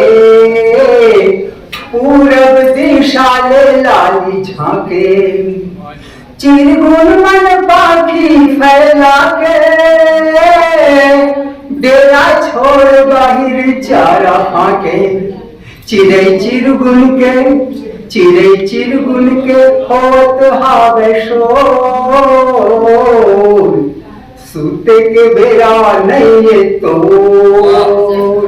पूरब दिशा ले लाली झांके। चिरगुन मन पाखी फैला के डेरा छोड़ बाहिर चारा फाके। चिड़ै चिरगुन के होत हावे शोर। सूते के बेरा नहीं तोर।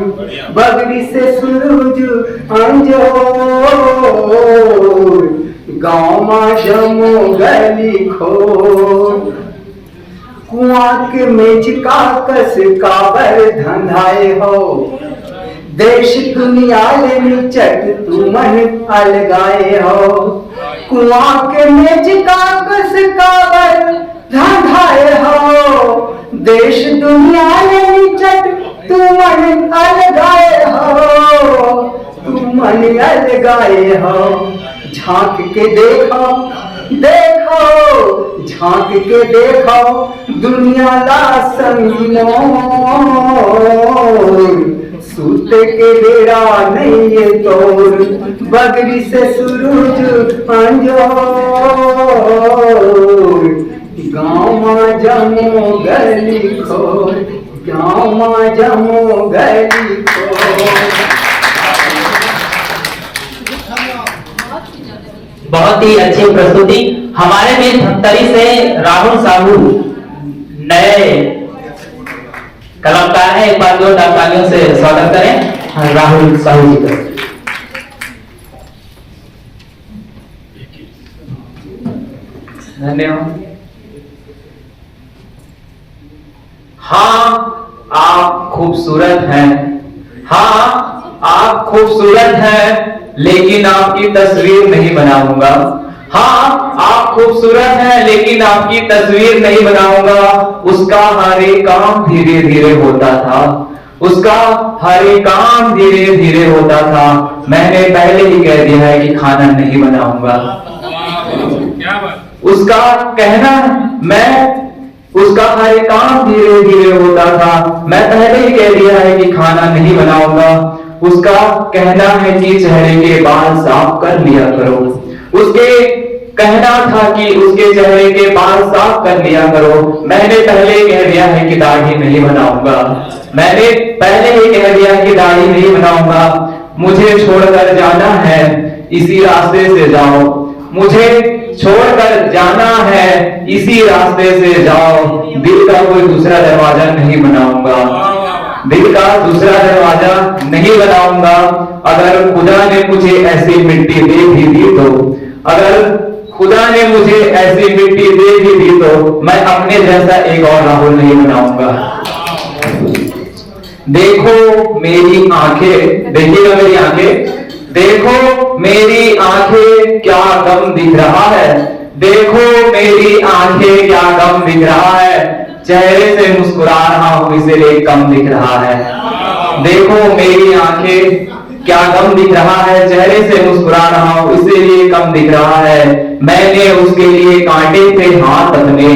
बगरी से सूरज अंजोर गाँव में जमो गली खोर। कुआं के मेज का कस काबर धंधाए हो। देश दुनिया ले निचट तू मन अलगाए हो। कुआं के मेज का कस काबर धंधाए हो। देश दुनिया ले निचट तू मन अलगाए हो। तू मन अलगाए हो। झांक के देखो देखो झांक के देखो दुनिया ला संगी मोर। सूते के बेरा नहीं तोर। बगरी से सूरज अंजोर गाँव में जमो गली खोर। गाँव में जमो गली खोर। बहुत ही अच्छी प्रस्तुति। हमारे बीच धमतरी से राहुल साहू नए कलाकार है। एक बार जोरदार तालियों से स्वागत करें राहुल साहू जी का। धन्यवाद। हाँ आप खूबसूरत हैं, हाँ आप खूबसूरत हैं, लेकिन आपकी तस्वीर नहीं बनाऊंगा। हाँ आप खूबसूरत हैं, लेकिन आपकी तस्वीर नहीं बनाऊंगा। उसका हर एक काम धीरे धीरे होता था, उसका हर एक काम धीरे धीरे होता था। मैंने पहले ही कह दिया है कि खाना नहीं बनाऊंगा। उसका कहना उसका हर एक काम धीरे धीरे होता था। मैं पहले ही कह दिया है कि खाना नहीं बनाऊंगा। उसका कहना है कि चेहरे के बाल साफ कर लिया करो। उसके कहना था कि उसके चेहरे के बाल साफ कर लिया करो। मैंने पहले ही कह दिया है कि दाढ़ी नहीं बनाऊंगा। मैंने पहले ही कह दिया कि दाढ़ी नहीं बनाऊंगा। मुझे छोड़कर जाना है, इसी रास्ते से जाओ। मुझे छोड़कर जाना है, इसी रास्ते से जाओ। दिल का कोई दूसरा दरवाजा नहीं बनाऊंगा, दिल का दूसरा दरवाजा नहीं बनाऊंगा। अगर खुदा ने मुझे ऐसी मिट्टी दे भी दी तो, अगर खुदा ने मुझे ऐसी मिट्टी दे भी दी तो मैं अपने जैसा एक और राहुल नहीं बनाऊंगा। देखो मेरी आंखें, देखिएगा मेरी आंखें, देखो मेरी आंखें क्या गम दिख रहा है। देखो मेरी आंखें क्या गम दिख रहा है। चेहरे से मुस्कुरा रहा हूं इसीलिए कम दिख रहा है। देखो मेरी आंखें क्या गम दिख रहा है, चेहरे से मुस्कुरा रहा हूं इसीलिए कम दिख रहा है। मैंने उसके लिए कांटे थे हाथ अपने,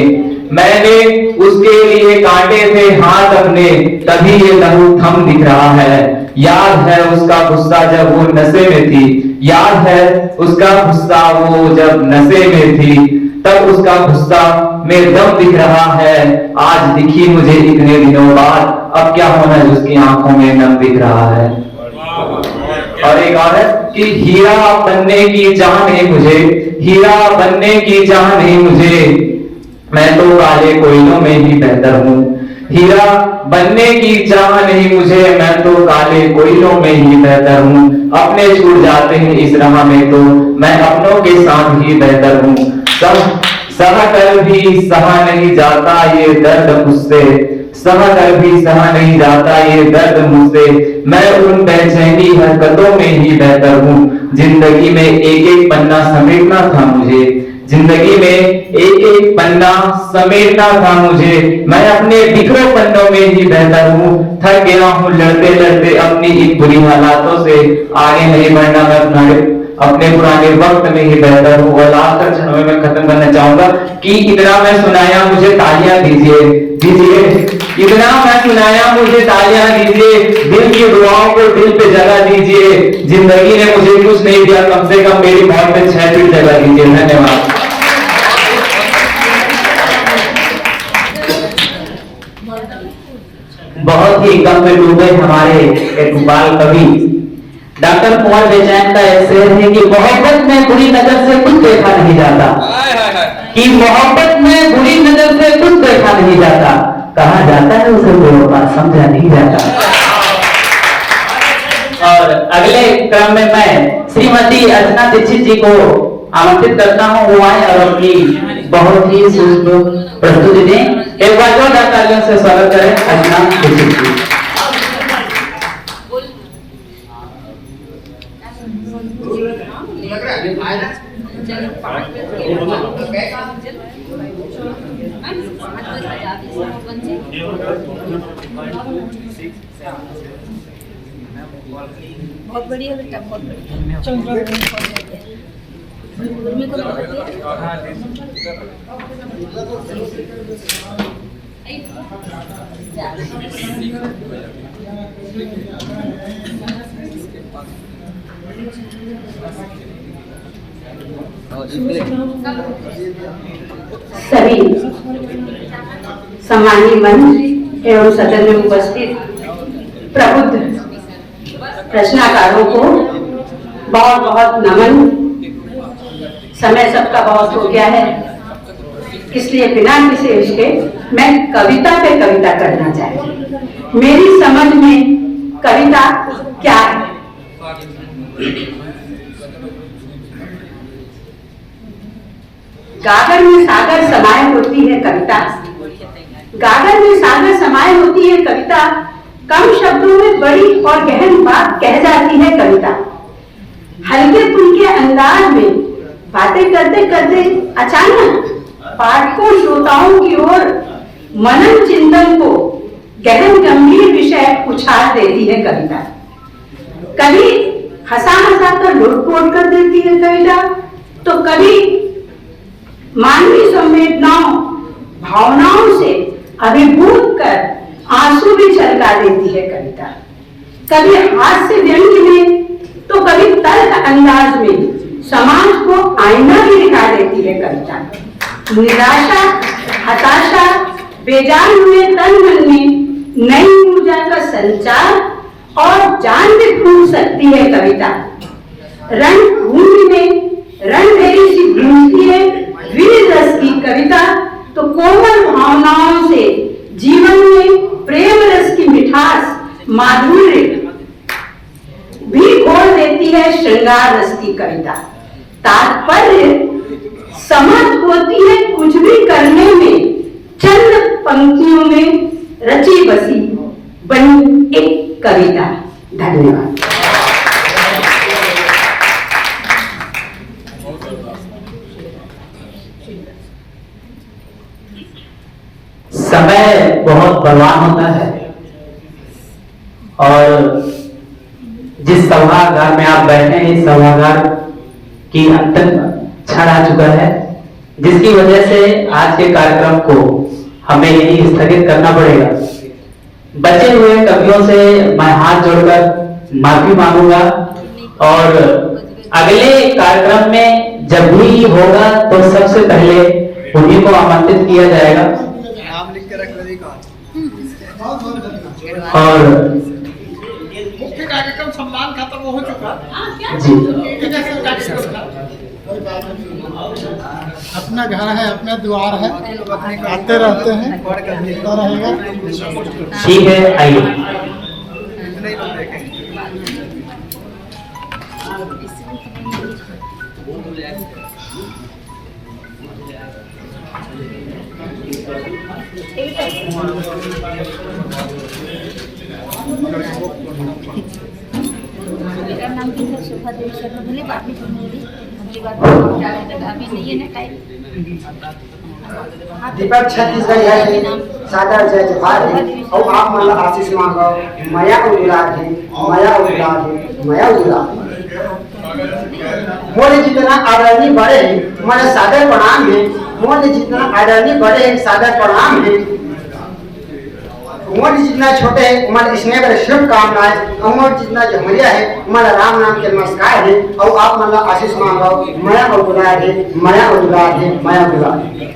मैंने उसके लिए कांटे थे हाथ अपने, तभी ये लहू थम दिख रहा है। याद है उसका गुस्सा जब वो नशे में थी, याद है उसका गुस्सा वो जब नशे में थी, तब उसका गुस्सा में दम दिख रहा है। आज दिखी मुझे इतने दिनों बाद, अब क्या होना जो उसकी आंखों में नम दिख रहा है। और एक और है कि हीरा बनने की चाह नहीं मुझे, हीरा बनने की चाह नहीं मुझे, मैं तो काले कोयलों में ही बेहतर हूँ। हीरा बनने की चाह नहीं मुझे, मैं तो काले कोयलों में ही बेहतर हूँ। अपने छूट जाते हैं इस राह में तो मैं अपनों के साथ ही बेहतर हूँ। सह कर भी सहा नहीं जाता ये दर्द मुझसे, सह कर भी सहा नहीं जाता ये दर्द मुझसे, मैं उन बेचैनी हरकतों में ही बेहतर हूँ। जिंदगी में एक एक पन्ना समेटना था मुझे, जिंदगी में एक एक पन्ना समेटना था मुझे, मैं अपने बिखरे पन्नों में ही बेहतर हूँ। थक गया हूँ लड़ते लड़ते अपनी इन बुरी हालातों से, आगे नहीं बढ़ना मैं अपने पुराने वक्त में ही बेहतर हूँ। और लास्ट क्षणों में मैं खत्म करना चाहूंगा कि इतना मैं सुनाया मुझे तालियां दीजिए, दीजिए, इतना मैं सुनाया मुझे तालियां दीजिए, दिल की दुआओं को दिल पे जगह दीजिए। जिंदगी ने मुझे कुछ नहीं दिया, कम से कम मेरी मौत में 6 फीट जगह दीजिए। धन्यवाद। बहुत ही गम में डूबे हमारे एक बाल कवि डॉक्टर कुंवर बेचैन का एक शेर है कि मोहब्बत में बुरी नजर से कुछ देखा नहीं जाता, कि मोहब्बत में बुरी नजर से कुछ देखा नहीं जाता, कहा जाता है उसे कोई बात समझा नहीं जाता। और अगले क्रम में मैं श्रीमती अर्चना दीक्षित जी को आमंत्रित करता हूँ, वो आए और अपनी बहुत ही सूझबूझ प्रस्तुति दें। एक बार जोरदार तालियों से स्वागत करें अर्चना दीक्षित जी। बहुत बढ़िया बेटा, बहुत सभी सम्मानीय मंच एवं सदन में उपस्थित प्रबुद्ध रचनाकारों को बहुत बहुत नमन। समय सबका बहुत हो गया है, इसलिए बिना किसी इसके मैं कविता पे कविता करना चाहती। मेरी समझ में कविता क्या है? गागर में सागर समाये होती है कविता, गागर में सागर समाये होती है कविता, कम शब्दों में बड़ी और गहन बात कह जाती है कविता। हल्के फुल्के अंदाज में बातें करते करते अचानक पाठकों श्रोताओं की ओर मनन चिंतन को गहन गंभीर विषय उछाल देती है कविता। कभी हंसा हंसा कर लुटपोट कर देती है कविता, तो कभी मानवीय संवेदनाओं भावनाओं से अभिभूत कर आंसू भी छलका देती है कविता। कभी हास्य व्यंग्य में तो कभी तर्क अंदाज में समाज को आईना भी दिखा देती है कविता। निराशा हताशा बेजान हुए तन मन में नई ऊर्जा का संचार और जान भी फूंक सकती है कविता। रण भूमि में रणभेरी सी गूंजती है वीर रस की कविता, तो कोमल भावनाओं से जीवन में प्रेम रस की मिठास माधुर्य भी घोल देती है श्रृंगार रस की कविता। तात्पर्य समझ होती है कुछ भी करने में चंद पंक्तियों में रची बसी बनी एक कविता। धन्यवाद। समय बहुत बलवान होता है और जिस सभागार में आप बैठे हैं इस सभागार की अंतिम क्षण आ चुका है, जिसकी वजह से आज के कार्यक्रम को हमें यही स्थगित करना पड़ेगा। बचे हुए कवियों से मैं हाथ जोड़कर माफी मांगूंगा और अगले कार्यक्रम में जब भी होगा तो सबसे पहले उन्हीं को आमंत्रित किया जाएगा। और मुख्य कार्यक्रम सम्मान खत्म हो चुका जी, अपना घर है, अपना द्वार है, आते रहते हैं, होता रहेगा। ठीक है, आइए। मेरा नाम शोभा देवी शर्मा भले बात नहीं सुनूंगी, अगली बार अभी नहीं है ना टाइम। दीपक छत्तीसगढ़ है सादर जय जवाहर है और आप मन आशीष मांगो माया उदुराग है, माया उदुराग है, माया उदुराग मोरे जितना आदरणीय बड़े हमारे सादर प्रणाम है। मोरे जितना आदरणीय बड़े सादर प्रणाम है, मोरे जितना छोटे हमारे स्नेह भरे शुभकामनाएं, और जितना जमरिया है हमारा राम नाम के नमस्कार है और आप मन आशीष मांगो माया उदुराग है, माया उदुराग है, माया उदुराग है।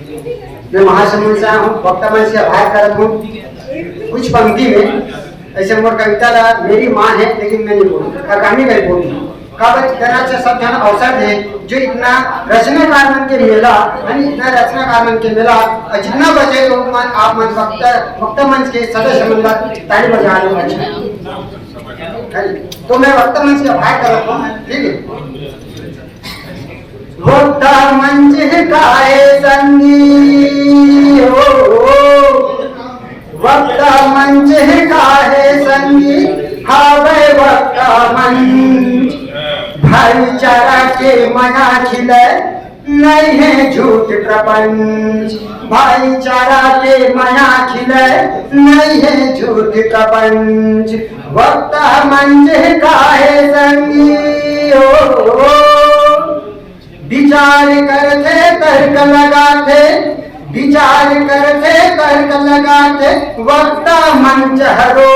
मैं महासमुंद से हूँ, वक्ता मन से आभार करता हूँ। कुछ पंक्ति में ऐसे मोर कविता ला मेरी माँ है लेकिन मैं नहीं बोलूँ, कहानी नहीं बोलूँ। इतना अच्छा सब जन अवसर है जो इतना रचनाकार मन के मेला, इतना रचनाकार मन के मेला जितना बचे तो आप मन वक्ता मंच के सदस्य मंडल ताली बजा रहे अच्छा। तो मैं वक्ता मंच के आभार करता हूँ। ठीक है, वक्ता मंच काहे संगी हो, वक्ता मंच काहे संगी हावे वक्ता मंच, भाईचारा के मना खिले नहीं है झूठ प्रपंच, भाईचारा के मना खिले नहीं है झूठ प्रपंच। वक्ता मंच काहे संगी हो, विचार करते तर्क लगाते, विचार करते तर्क लगाते, वक्ता मंच हरो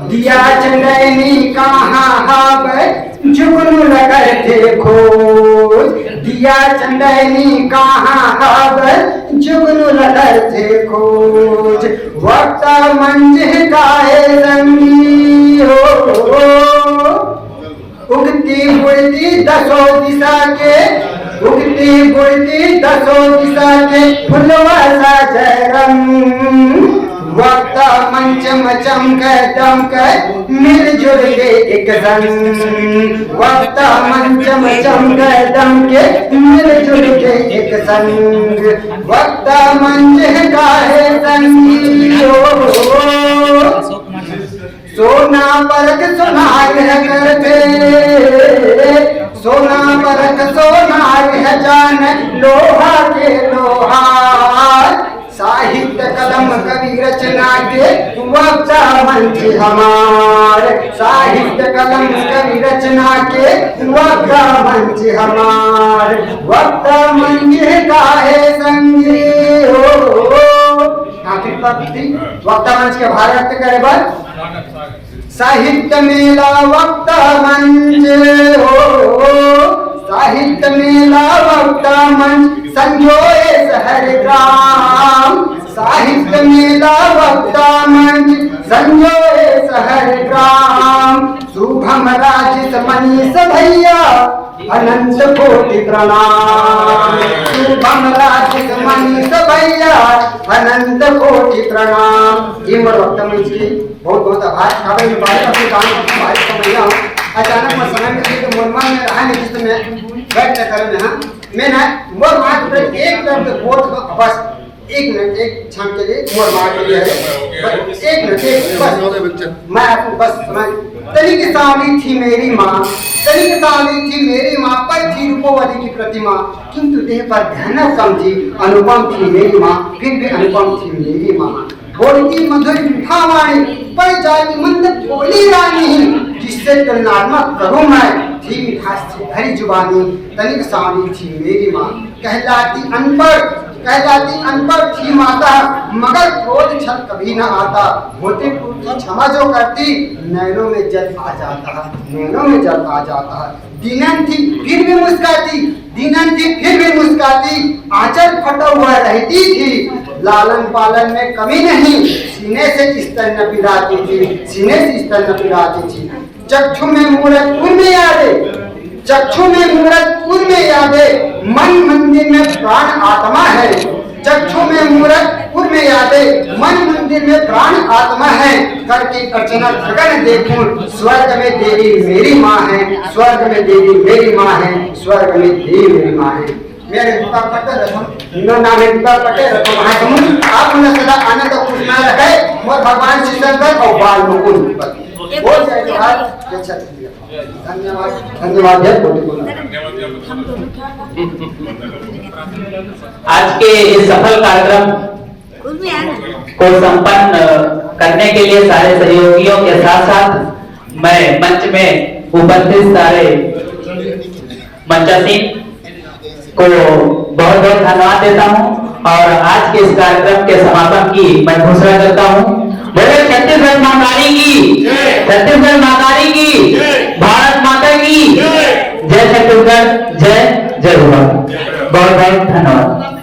दिया चंदैनी कहाँ हावे जुगनू लगते खोज, दिया चंदैनी कहाँ हावे जुगनू लगते खोज। वक्ता मंच काहे संगी हो, उगती बुढ़ती दसों दिशा के, उगती बुढ़ती दसों दिशा के फुलवा सा जयरंग। वक्ता मंच मचमक दमक मिलजुल के एक संग, वक्ता मंच मचमक कदम के मिलजुल के एक संग, वक्त मंच का है संगियो, सोना परख सुनार है करते, सोना परख सोनार है जान लोहा के लोहार, साहित्य कलम कवि रचना के वक्ता मंच हमार, साहित्य कलम कवि रचना के वक्ता मंच हमार, वक्ता मंच का है संगी हो। आखिर पंक्ति वक्ता मंच के भारत करे बल साहित्य मेला वक्ता मंच हो, साहित्य मेला वक्ता मंच संजोए शहर ग्राम, साहित्य मेला वक्ता मंच संजोए शहर ग्राम, शुभम राजित मनीष भैया अनंत कोटि प्रणाम, शुभम राजित मनीष भैया अनंत कोटि प्रणाम। ये मोर वक्ता मंच की बहुत बहुत आभार। काबे में बात अपने काम को बारिश का महीना हो, अचानक मैं समय में थी तो मोर मन में रहा नहीं जिस में बैठ कर में हाँ मैं ना मोर मार पर एक दर्द बोध बस एक मिनट एक क्षण के लिए मोर मार के लिए है एक मिनट एक बस मैं आपको बस समझ तनी के सामने थी मेरी माँ, तनी के सामने थी मेरी माँ पर थी रूपोवती की प्रतिमा, किंतु देह पर ध्यान कम थी, अनुपम थी मेरी माँ फिर भी अनुपम थी मेरी माँ, बोलती मधुर मीठावाणी पर जाती मंद भोली रानी, जिससे तुलनात्मक करूँ मैं थी मिठास से भरी जुबानी, तनिक सामी थी मेरी माँ, कहलाती अनपढ़ थी माता, मगर क्रोध छल कभी न आता, होते टूटी क्षमा जो करती नैनों में जल आ जाता, नैनों में जल आ जाता, दीनन थी फिर भी मुस्काती, दीनन थी फिर भी मुस्काती, आंचल फटा हुआ रहती थी, लालन पालन में कमी नहीं, सीने से स्तन न पिलाती थी, सीने से स्तन न पिलाती थी, चक्षु में मूरत उर्मे यादे, चक्षु में मूरत उर्मे यादे, मन मंदिर में प्राण आत्मा है, चक्षु में मूरत उर्मे यादे, मन मंदिर में प्राण आत्मा है, करके अर्चना गगन देखूं, स्वर्ग में देवी मेरी माँ है, स्वर्ग में देवी मेरी माँ है, स्वर्ग में देवी मेरी माँ है। मेरे पिता पटेल रखो नाम है पिता पटेल रखो महासमुद्र, आप उन्हें सदा आनंद और खुश में रखे, मोर भगवान श्री शंकर और बाल मुकुंद बोल जाए तो आज अच्छा धन्यवाद धन्यवाद जय कोटि। आज के इस सफल कार्यक्रम को संपन्न करने के लिए सारे सहयोगियों के साथ साथ मैं मंच में उपस्थित सारे मंचासीन को बहुत बहुत धन्यवाद देता हूं और आज के इस कार्यक्रम के समापन की मैं घोषणा करता हूं। बोले छत्तीसगढ़ मातारी की, छत्तीसगढ़ मातारी की, भारत माता की जय, छत्तीसगढ़ जय, जय हुआ। बहुत बहुत धन्यवाद।